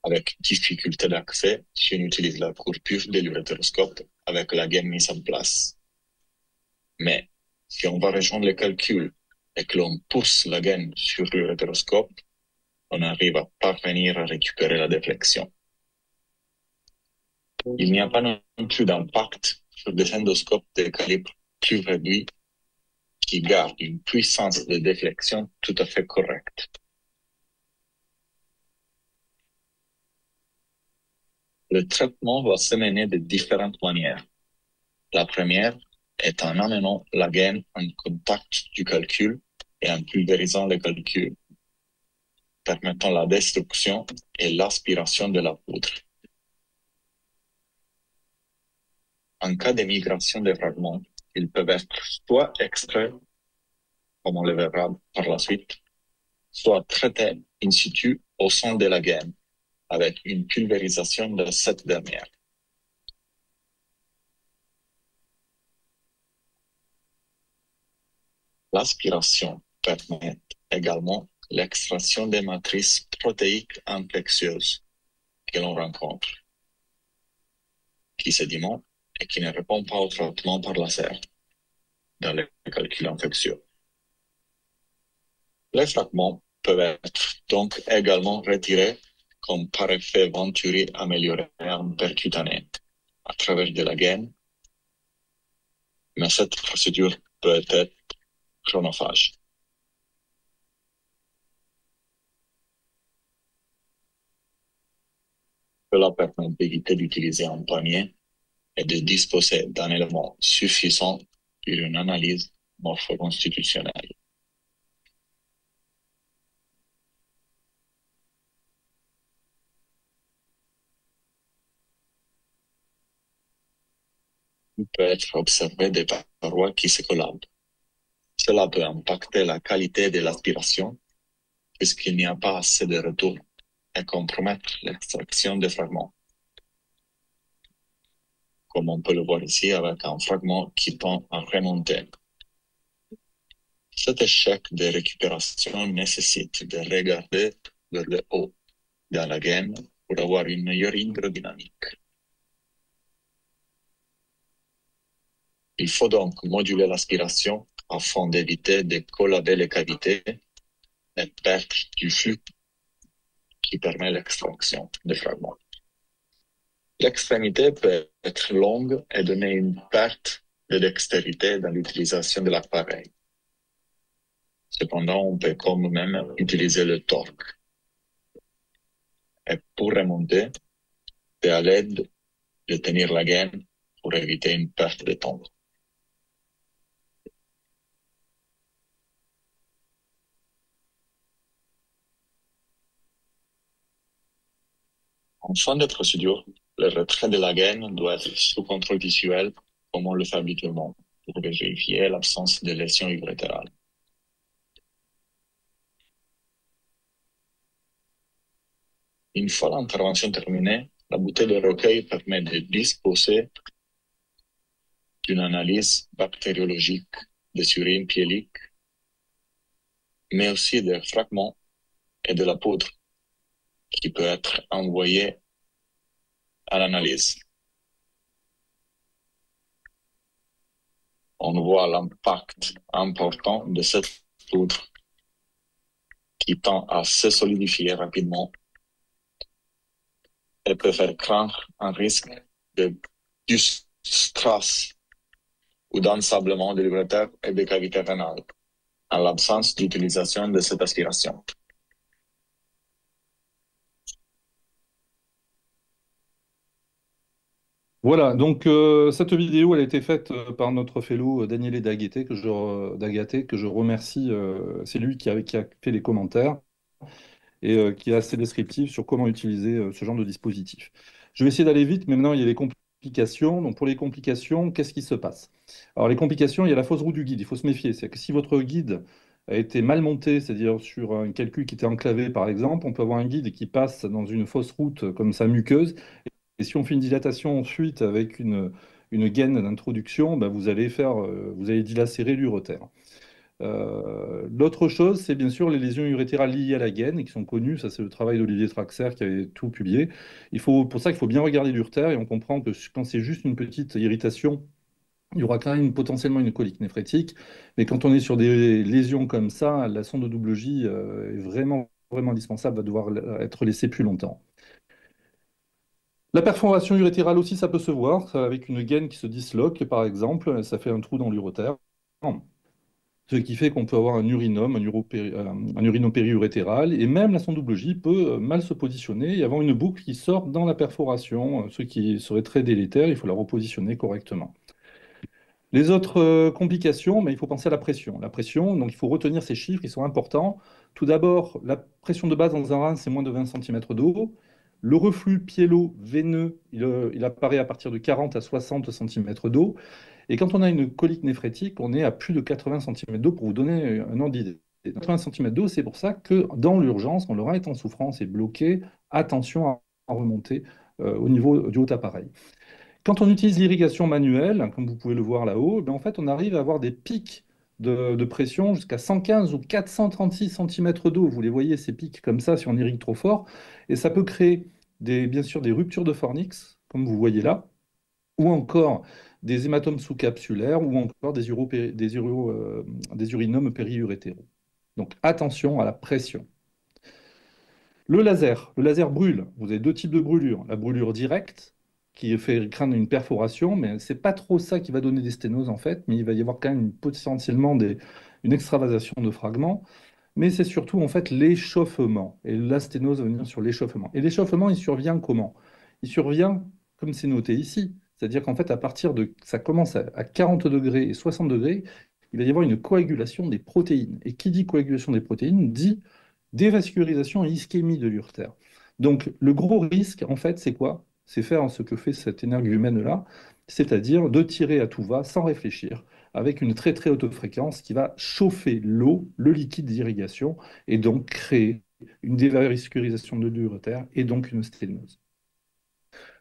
avec difficulté d'accès si on utilise la courbure de l'urétéroscope avec la gaine mise en place. Mais si on va rejoindre le calcul et que l'on pousse la gaine sur l'urétéroscope, on arrive à parvenir à récupérer la déflexion. Il n'y a pas non plus d'impact sur des endoscopes de calibre plus réduit qui gardent une puissance de déflexion tout à fait correcte. Le traitement va se mener de différentes manières. La première est en amenant la gaine en contact du calcul et en pulvérisant le calcul, permettant la destruction et l'aspiration de la poudre. En cas de migration des fragments, ils peuvent être soit extraits, comme on le verra par la suite, soit traités in situ au sein de la gaine, avec une pulvérisation de cette dernière. L'aspiration permet également l'extraction des matrices protéiques infectieuses que l'on rencontre, qui sédimentent et qui ne répondent pas au traitement par laser dans les calculs infectieux. Les fragments peuvent être donc également retirés comme par effet Venturi amélioré en percutané à travers de la gaine, mais cette procédure peut être chronophage. Cela permet d'éviter d'utiliser un panier et de disposer d'un élément suffisant pour une analyse morphoconstitutionnelle. Il peut être observé des parois qui se collabent. Cela peut impacter la qualité de l'aspiration puisqu'il n'y a pas assez de retour et compromettre l'extraction des fragments, comme on peut le voir ici avec un fragment qui tend à remonter. Cet échec de récupération nécessite de regarder vers le haut dans la gaine pour avoir une meilleure hydrodynamique. Il faut donc moduler l'aspiration afin d'éviter de collaber les cavités et perdre du flux qui permet l'extraction des fragments. L'extrémité peut être longue et donner une perte de dextérité dans l'utilisation de l'appareil. Cependant, on peut quand même utiliser le torque. Et pour remonter, c'est à l'aide de tenir la gaine pour éviter une perte de temps. En fin de procédure, le retrait de la gaine doit être sous contrôle visuel, comme on le fait habituellement, pour vérifier l'absence de lésion urétérale. Une fois l'intervention terminée, la bouteille de recueil permet de disposer d'une analyse bactériologique des urines piéliques, mais aussi des fragments et de la poudre qui peut être envoyée à l'analyse. On voit l'impact important de cette poudre qui tend à se solidifier rapidement et peut faire craindre un risque de strass ou d'ensablement de l'urétère et des cavités rénales en l'absence d'utilisation de cette aspiration. Voilà, donc cette vidéo, elle a été faite par notre fellow Daniele D'Agaté, que je remercie. C'est lui qui a fait les commentaires et qui est assez descriptif sur comment utiliser ce genre de dispositif. Je vais essayer d'aller vite, mais maintenant il y a les complications. Donc pour les complications, qu'est-ce qui se passe? Alors les complications, il y a la fausse roue du guide, il faut se méfier. C'est que si votre guide a été mal monté, c'est-à-dire sur un calcul qui était enclavé par exemple, on peut avoir un guide qui passe dans une fausse route comme ça muqueuse. Et si on fait une dilatation ensuite avec une gaine d'introduction, ben vous allez dilacérer l'uretère. L'autre chose, c'est bien sûr les lésions urétérales liées à la gaine et qui sont connues. Ça, c'est le travail d'Olivier Traxer qui avait tout publié. Pour ça qu'il faut bien regarder l'uretère et on comprend que quand c'est juste une petite irritation, il y aura quand même potentiellement une colique néphrétique. Mais quand on est sur des lésions comme ça, la sonde de double J est vraiment indispensable, va devoir être laissée plus longtemps. La perforation urétérale aussi, ça peut se voir avec une gaine qui se disloque, par exemple, ça fait un trou dans l'urotère. Ce qui fait qu'on peut avoir un urinome, un urinopériurétéral, et même la sonde double J peut mal se positionner et avoir une boucle qui sort dans la perforation, ce qui serait très délétère, il faut la repositionner correctement. Les autres complications, mais il faut penser à la pression. La pression, donc il faut retenir ces chiffres, ils sont importants. Tout d'abord, la pression de base dans un rein, c'est moins de 20 cm d'eau. Le reflux pyélo-veineux, il apparaît à partir de 40 à 60 cm d'eau. Et quand on a une colique néphrétique, on est à plus de 80 cm d'eau pour vous donner un ordre d'idée. 80 cm d'eau, c'est pour ça que dans l'urgence, quand le rein est en souffrance et bloqué, attention à remonter au niveau du haut appareil. Quand on utilise l'irrigation manuelle, comme vous pouvez le voir là-haut, ben en fait, on arrive à avoir des pics de pression jusqu'à 115 ou 436 cm d'eau. Vous les voyez, ces pics comme ça, si on irrigue trop fort. Et ça peut créer bien sûr des ruptures de fornix, comme vous voyez là, ou encore des hématomes sous-capsulaires, ou encore des urinomes périurétéraux. Donc attention à la pression. Le laser brûle. Vous avez deux types de brûlures. La brûlure directe, qui fait craindre une perforation, mais c'est pas trop ça qui va donner des sténoses en fait, mais il va y avoir quand même potentiellement une extravasation de fragments. Mais c'est surtout en fait l'échauffement. Et la sténose va venir sur l'échauffement. Et l'échauffement, il survient comment? il survient comme c'est noté ici. C'est-à-dire qu'en fait, à partir de, ça commence à 40 degrés et 60 degrés, il va y avoir une coagulation des protéines. Et qui dit coagulation des protéines dit dévascularisation et ischémie de l'urtère. Donc, le gros risque, en fait, c'est quoi? C'est faire ce que fait cet énergumène-là, c'est-à-dire de tirer à tout va sans réfléchir, avec une très très haute fréquence qui va chauffer l'eau, le liquide d'irrigation, et donc créer une dévascularisation de l'urtère et donc une sténose.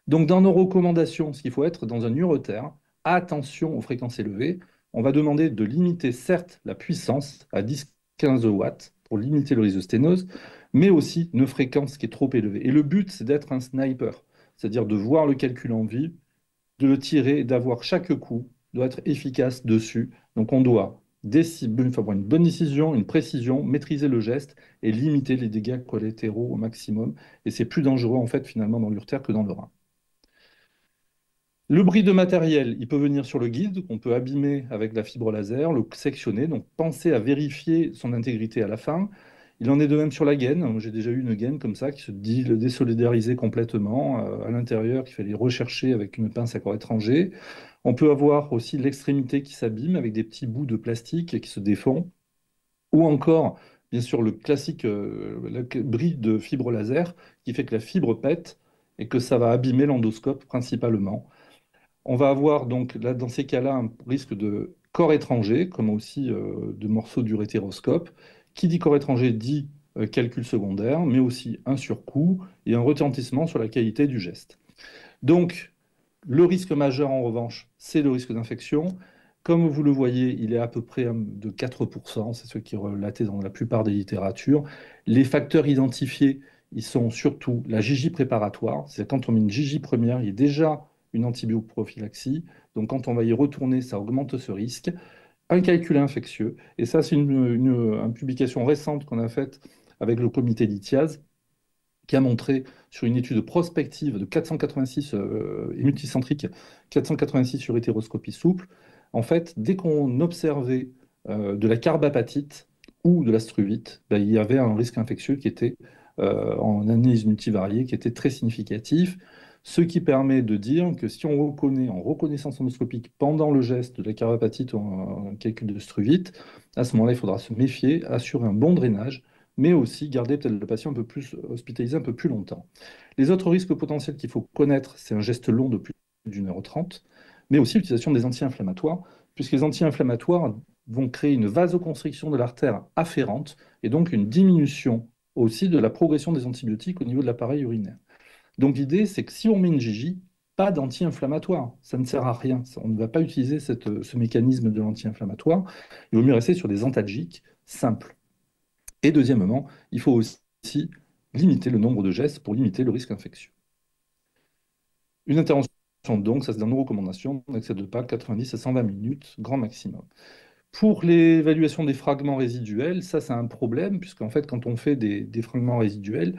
Donc, dans nos recommandations, ce qu'il faut être dans un uretère, attention aux fréquences élevées. On va demander de limiter, certes, la puissance à 10-15 watts pour limiter le risque de sténose, mais aussi une fréquence qui est trop élevée. Et le but, c'est d'être un sniper, c'est-à-dire de voir le calcul en vie, de le tirer, d'avoir chaque coup, doit être efficace dessus. Donc, on doit avoir une bonne décision, une précision, maîtriser le geste et limiter les dégâts collatéraux au maximum. Et c'est plus dangereux, en fait, finalement, dans l'urtère que dans le rein. Le bris de matériel, il peut venir sur le guide, qu'on peut abîmer avec la fibre laser, le sectionner. Donc, pensez à vérifier son intégrité à la fin. Il en est de même sur la gaine. J'ai déjà eu une gaine comme ça qui se dit désolidariser complètement à l'intérieur, qu'il fallait rechercher avec une pince à corps étranger. On peut avoir aussi l'extrémité qui s'abîme avec des petits bouts de plastique qui se défont. Ou encore, bien sûr, le classique bris de fibre laser qui fait que la fibre pète et que ça va abîmer l'endoscope principalement. On va avoir donc là, dans ces cas-là un risque de corps étranger, comme aussi de morceaux d'urétéroscope. Qui dit corps étranger dit calcul secondaire, mais aussi un surcoût et un retentissement sur la qualité du geste. Donc, le risque majeur, en revanche, c'est le risque d'infection. Comme vous le voyez, il est à peu près de 4%, c'est ce qui est relaté dans la plupart des littératures. Les facteurs identifiés, ils sont surtout la JJ préparatoire, c'est quand on met une JJ première, il y a déjà une antibioprophylaxie, donc quand on va y retourner, ça augmente ce risque. Un calcul infectieux, et ça c'est une publication récente qu'on a faite avec le comité d'ITIAS, qui a montré sur une étude prospective de 486 et multicentrique, 486 sur hétéroscopie souple, en fait, dès qu'on observait de la carbapatite ou de la struvite, ben, il y avait un risque infectieux qui était en analyse multivariée, qui était très significatif, ce qui permet de dire que si on reconnaît en reconnaissance endoscopique pendant le geste de la carbapatite ou un calcul de struvite, à ce moment-là, il faudra se méfier, assurer un bon drainage, mais aussi garder peut-être le patient un peu plus hospitalisé un peu plus longtemps. Les autres risques potentiels qu'il faut connaître, c'est un geste long de plus d'1h30, mais aussi l'utilisation des anti-inflammatoires, puisque les anti-inflammatoires vont créer une vasoconstriction de l'artère afférente et donc une diminution aussi de la progression des antibiotiques au niveau de l'appareil urinaire. Donc l'idée, c'est que si on met une GJ, pas d'anti-inflammatoire, ça ne sert à rien. On ne va pas utiliser ce mécanisme de l'anti-inflammatoire. Il vaut mieux rester sur des antalgiques simples. Et deuxièmement, il faut aussi limiter le nombre de gestes pour limiter le risque infectieux. Une intervention, donc, ça c'est dans nos recommandations, on n'accède pas 90 à 120 minutes, grand maximum. Pour l'évaluation des fragments résiduels, ça c'est un problème, puisqu'en fait, quand on fait des fragments résiduels,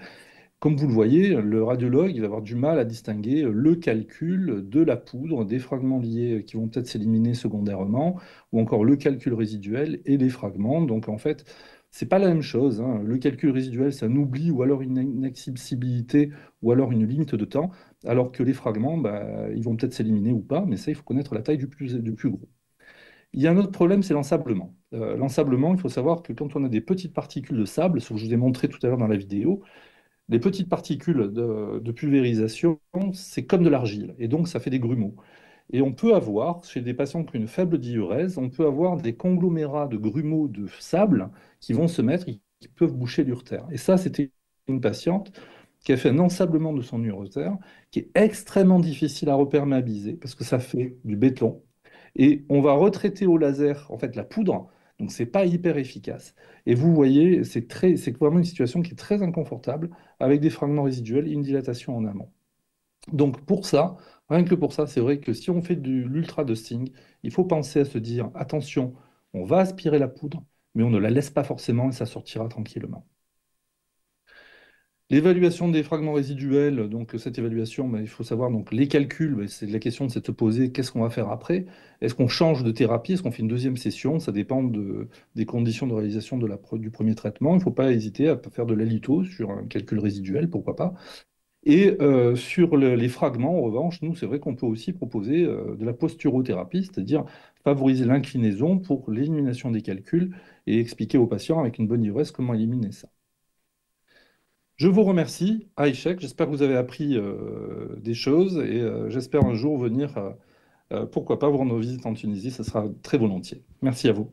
comme vous le voyez, le radiologue il va avoir du mal à distinguer le calcul de la poudre, des fragments liés qui vont peut-être s'éliminer secondairement, ou encore le calcul résiduel et les fragments. Donc en fait, c'est pas la même chose, hein. Le calcul résiduel, c'est un oubli ou alors une inaccessibilité ou alors une limite de temps, alors que les fragments, bah, ils vont peut-être s'éliminer ou pas, mais ça, il faut connaître la taille du plus gros. Il y a un autre problème, c'est l'ensablement. L'ensablement, il faut savoir que quand on a des petites particules de sable, ce que je vous ai montré tout à l'heure dans la vidéo, les petites particules de pulvérisation, c'est comme de l'argile, et donc ça fait des grumeaux. Et on peut avoir, chez des patients qui ont une faible diurèse, on peut avoir des conglomérats de grumeaux de sable qui vont se mettre et qui peuvent boucher l'urtère. Et ça, c'était une patiente qui a fait un ensablement de son uretère, qui est extrêmement difficile à reperméabiliser, parce que ça fait du béton. Et on va retraiter au laser, en fait, la poudre, donc c'est pas hyper efficace. Et vous voyez, c'est vraiment une situation qui est très inconfortable, avec des fragments résiduels et une dilatation en amont. Donc pour ça, rien que pour ça, c'est vrai que si on fait de l'ultra-dusting, il faut penser à se dire, attention, on va aspirer la poudre, mais on ne la laisse pas forcément et ça sortira tranquillement. L'évaluation des fragments résiduels, donc cette évaluation, ben, il faut savoir donc les calculs, ben, c'est la question de se poser qu'est-ce qu'on va faire après. Est-ce qu'on change de thérapie? Est-ce qu'on fait une deuxième session? Ça dépend des conditions de réalisation du premier traitement. Il ne faut pas hésiter à faire de l'alito sur un calcul résiduel, pourquoi pas. Et sur les fragments, en revanche, nous, c'est vrai qu'on peut aussi proposer de la posturothérapie, c'est-à-dire favoriser l'inclinaison pour l'élimination des calculs et expliquer aux patients avec une bonne ivresse comment éliminer ça. Je vous remercie, Aïchek. J'espère que vous avez appris des choses et j'espère un jour venir, pourquoi pas, vous rendre visite en Tunisie. Ça sera très volontiers. Merci à vous.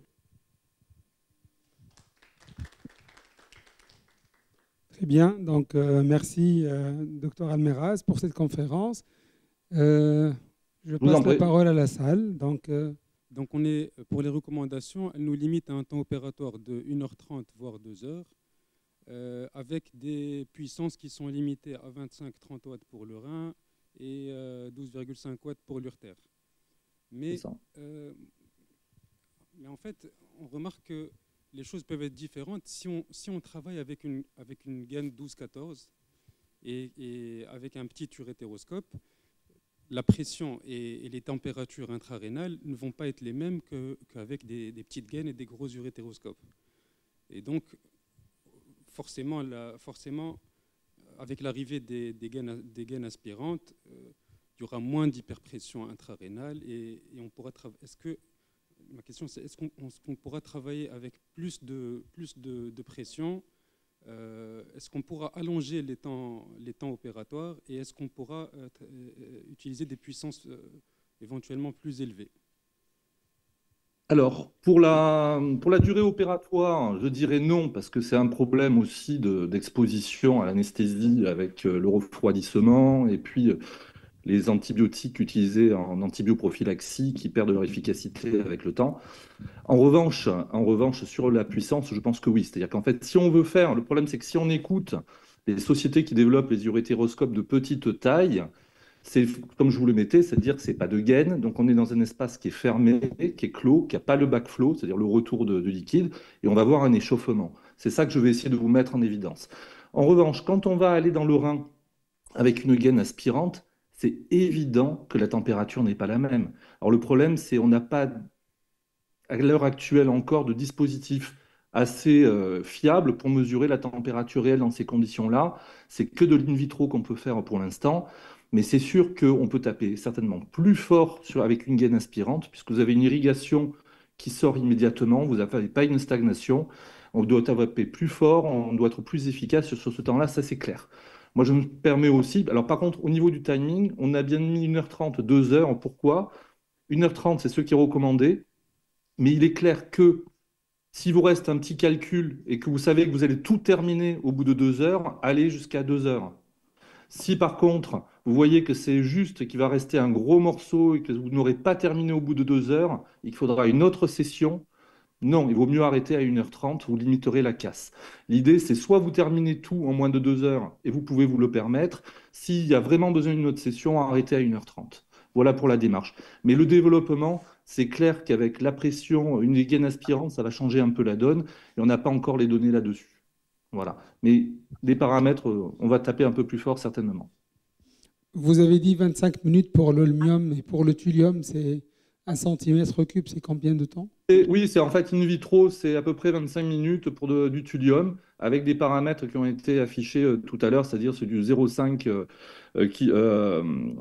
Très bien, donc merci Dr Almeraz pour cette conférence. Je Je vous en passe la prie. parole à la salle. Donc on est, pour les recommandations, elles nous limitent à un temps opératoire de 1h30 voire 2 heures, avec des puissances qui sont limitées à 25-30 watts pour le rein et 12,5 watts pour l'urtère. C'est ça. Mais en fait, on remarque que les choses peuvent être différentes si on travaille avec une gaine 12-14 et avec un petit urétéroscope. La pression et les températures intrarénales ne vont pas être les mêmes qu'avec des petites gaines et des gros urétéroscopes. Et donc, forcément avec l'arrivée des gaines aspirantes, il y aura moins d'hyperpression intrarénale et on pourra travailler. Ma question, c'est est-ce qu'on pourra travailler avec plus de pression? Est-ce qu'on pourra allonger les temps opératoires et est-ce qu'on pourra utiliser des puissances éventuellement plus élevées? Alors, pour la durée opératoire, je dirais non, parce que c'est un problème aussi d'exposition à l'anesthésie avec le refroidissement et puis les antibiotiques utilisés en antibioprophylaxie qui perdent leur efficacité avec le temps. En revanche, sur la puissance, je pense que oui. C'est-à-dire qu'en fait, si on veut faire, le problème c'est que si on écoute les sociétés qui développent les urétéroscopes de petite taille, c'est comme je vous le mettais, c'est-à-dire que c'est pas de gaine, donc on est dans un espace qui est fermé, qui est clos, qui n'a pas le backflow, c'est-à-dire le retour de liquide, et on va avoir un échauffement. C'est ça que je vais essayer de vous mettre en évidence. En revanche, quand on va aller dans le rein avec une gaine aspirante, c'est évident que la température n'est pas la même. Alors le problème, c'est on n'a pas à l'heure actuelle encore de dispositifs assez fiables pour mesurer la température réelle dans ces conditions-là. C'est que de l'in vitro qu'on peut faire pour l'instant, mais c'est sûr qu'on peut taper certainement plus fort avec une gaine aspirante, puisque vous avez une irrigation qui sort immédiatement, vous n'avez pas une stagnation, on doit taper plus fort, on doit être plus efficace sur ce temps-là, ça c'est clair. Moi, je me permets aussi, alors par contre, au niveau du timing, on a bien mis 1h30, 2 heures. Pourquoi? 1h30, c'est ce qui est recommandé. Mais il est clair que si vous reste un petit calcul et que vous savez que vous allez tout terminer au bout de 2 heures, allez jusqu'à 2 heures. Si par contre, vous voyez que c'est juste qu'il va rester un gros morceau et que vous n'aurez pas terminé au bout de 2 heures et qu'il faudra une autre session, non, il vaut mieux arrêter à 1h30, vous limiterez la casse. L'idée, c'est soit vous terminez tout en moins de 2 heures et vous pouvez vous le permettre. S'il y a vraiment besoin d'une autre session, arrêtez à 1h30. Voilà pour la démarche. Mais le développement, c'est clair qu'avec la pression, une gaine aspirante, ça va changer un peu la donne et on n'a pas encore les données là-dessus. Voilà. Mais les paramètres, on va taper un peu plus fort certainement. Vous avez dit 25 minutes pour l'holmium et pour le thulium, c'est 1 centimètre cube, c'est combien de temps? Oui, c'est en fait in vitro, c'est à peu près 25 minutes pour du thulium, avec des paramètres qui ont été affichés tout à l'heure, c'est-à-dire c'est du 0,5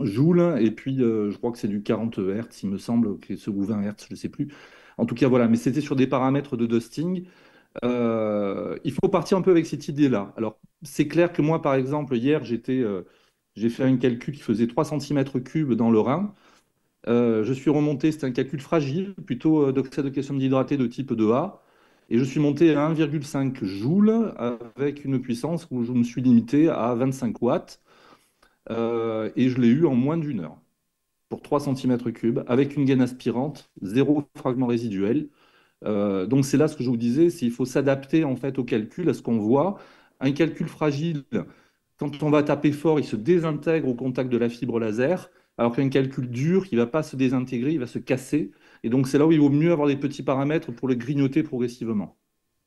joules, et puis je crois que c'est du 40 Hertz, il me semble, ou 20 Hertz, je ne sais plus. En tout cas, voilà, mais c'était sur des paramètres de dusting. Il faut partir un peu avec cette idée-là. Alors, c'est clair que moi, par exemple, hier, j'ai fait un calcul qui faisait 3 centimètres cubes dans le rein. Je suis remonté, c'est un calcul fragile, plutôt d'oxyde de calcium dhydraté de type 2A. Et je suis monté à 1,5 joules avec une puissance où je me suis limité à 25 watts. Et je l'ai eu en moins d'une heure pour 3 centimètres cubes avec une gaine aspirante, zéro fragment résiduel. Donc c'est là ce que je vous disais, c'est qu'il faut s'adapter en fait au calcul, à ce qu'on voit. Un calcul fragile, quand on va taper fort, il se désintègre au contact de la fibre laser, alors qu'un calcul dur, il ne va pas se désintégrer, il va se casser. Et donc c'est là où il vaut mieux avoir des petits paramètres pour le grignoter progressivement.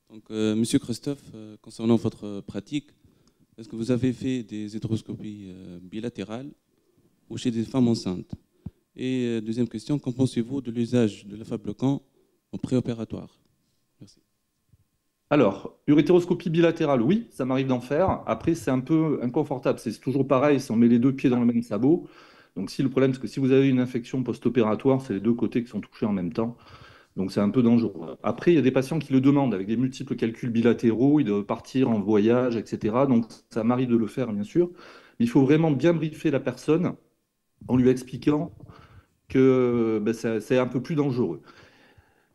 Donc, Monsieur Christophe, concernant votre pratique, est-ce que vous avez fait des hétéroscopies bilatérales ou chez des femmes enceintes? Et deuxième question, qu'en pensez-vous de l'usage de la bloquant en préopératoire? Merci. Alors, urétéroscopie bilatérale, oui, ça m'arrive d'en faire. Après, c'est un peu inconfortable. C'est toujours pareil, si on met les deux pieds dans le même sabot. Donc, si le problème, c'est que si vous avez une infection post-opératoire, c'est les deux côtés qui sont touchés en même temps. Donc, c'est un peu dangereux. Après, il y a des patients qui le demandent avec des multiples calculs bilatéraux, ils doivent partir en voyage, etc. Donc, ça m'arrive de le faire, bien sûr. Mais il faut vraiment bien briefer la personne en lui expliquant que ben, c'est un peu plus dangereux.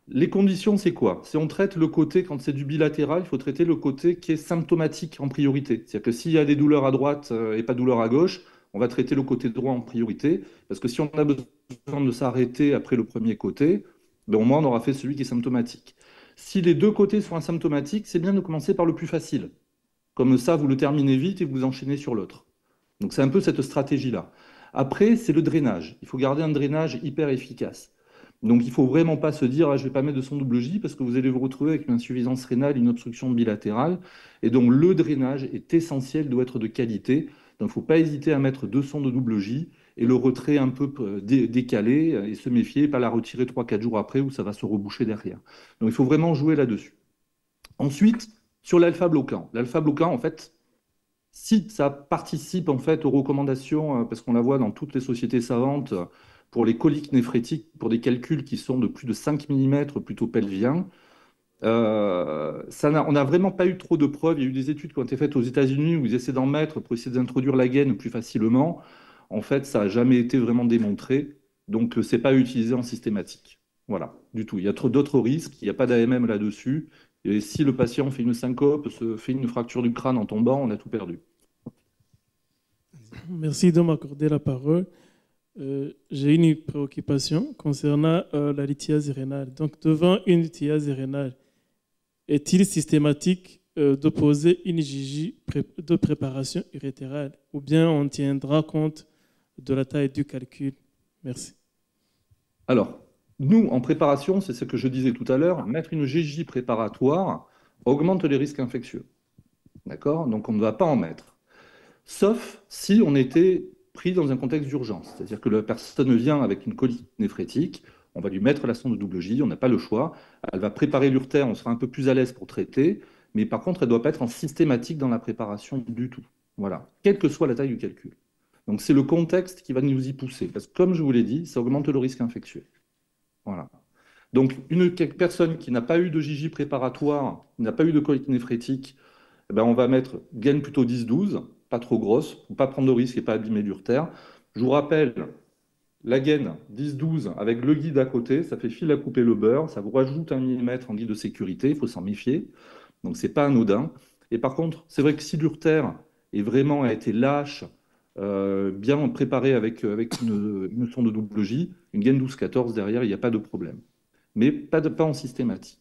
Les conditions, c'est quoi? Si on traite le côté, quand c'est du bilatéral, il faut traiter le côté qui est symptomatique en priorité. C'est-à-dire que s'il y a des douleurs à droite et pas de douleurs à gauche, on va traiter le côté droit en priorité. Parce que si on a besoin de s'arrêter après le premier côté, ben au moins on aura fait celui qui est symptomatique. Si les deux côtés sont asymptomatiques, c'est bien de commencer par le plus facile. Comme ça, vous le terminez vite et vous enchaînez sur l'autre. Donc c'est un peu cette stratégie-là. Après, c'est le drainage. Il faut garder un drainage hyper efficace. Donc il ne faut vraiment pas se dire ah, je ne vais pas mettre de son double J parce que vous allez vous retrouver avec une insuffisance rénale, une obstruction bilatérale. Et donc le drainage est essentiel, doit être de qualité. Donc il ne faut pas hésiter à mettre deux sondes de double J et le retrait un peu décalé et se méfier, pas la retirer 3-4 jours après où ça va se reboucher derrière. Donc il faut vraiment jouer là-dessus. Ensuite, sur l'alpha bloquant. L'alpha bloquant, en fait, si ça participe en fait aux recommandations, parce qu'on la voit dans toutes les sociétés savantes, pour les coliques néphrétiques, pour des calculs qui sont de plus de 5 mm plutôt pelviens, on n'a vraiment pas eu trop de preuves. Il y a eu des études qui ont été faites aux États-Unis où ils essaient d'en mettre pour essayer d'introduire la gaine plus facilement. En fait, ça n'a jamais été vraiment démontré, donc c'est pas utilisé en systématique. Voilà, du tout. Il y a trop d'autres risques, il n'y a pas d'AMM là-dessus. Et si le patient fait une syncope, se fait une fracture du crâne en tombant, on a tout perdu. Merci de m'accorder la parole. J'ai une préoccupation concernant la lithiase rénale. Donc, devant une lithiase rénale, est-il systématique de poser une JJ de préparation urétérale ou bien on tiendra compte de la taille du calcul? Merci. Alors, nous, en préparation, c'est ce que je disais tout à l'heure, mettre une GJ préparatoire augmente les risques infectieux. D'accord? Donc, on ne va pas en mettre. Sauf si on était pris dans un contexte d'urgence. C'est-à-dire que la personne vient avec une colique néphrétique, on va lui mettre la sonde de double J, on n'a pas le choix. Elle va préparer l'urtère, on sera un peu plus à l'aise pour traiter, mais par contre, elle ne doit pas être en systématique dans la préparation du tout. Voilà, quelle que soit la taille du calcul. Donc c'est le contexte qui va nous y pousser, parce que comme je vous l'ai dit, ça augmente le risque infectieux. Voilà. Donc une personne qui n'a pas eu de JJ préparatoire, qui n'a pas eu de colique néphrétique, eh ben, on va mettre gaine plutôt 10-12, pas trop grosse, pour pas prendre de risque et pas abîmer l'urtère. Je vous rappelle, la gaine 10-12 avec le guide à côté, ça fait fil à couper le beurre, ça vous rajoute 1 mm en guide de sécurité, il faut s'en méfier. Donc c'est pas anodin. Et par contre, c'est vrai que si l'urtère est vraiment a été lâche, bien préparée avec une sonde de double J, une gaine 12-14 derrière, il n'y a pas de problème. Mais pas en systématique.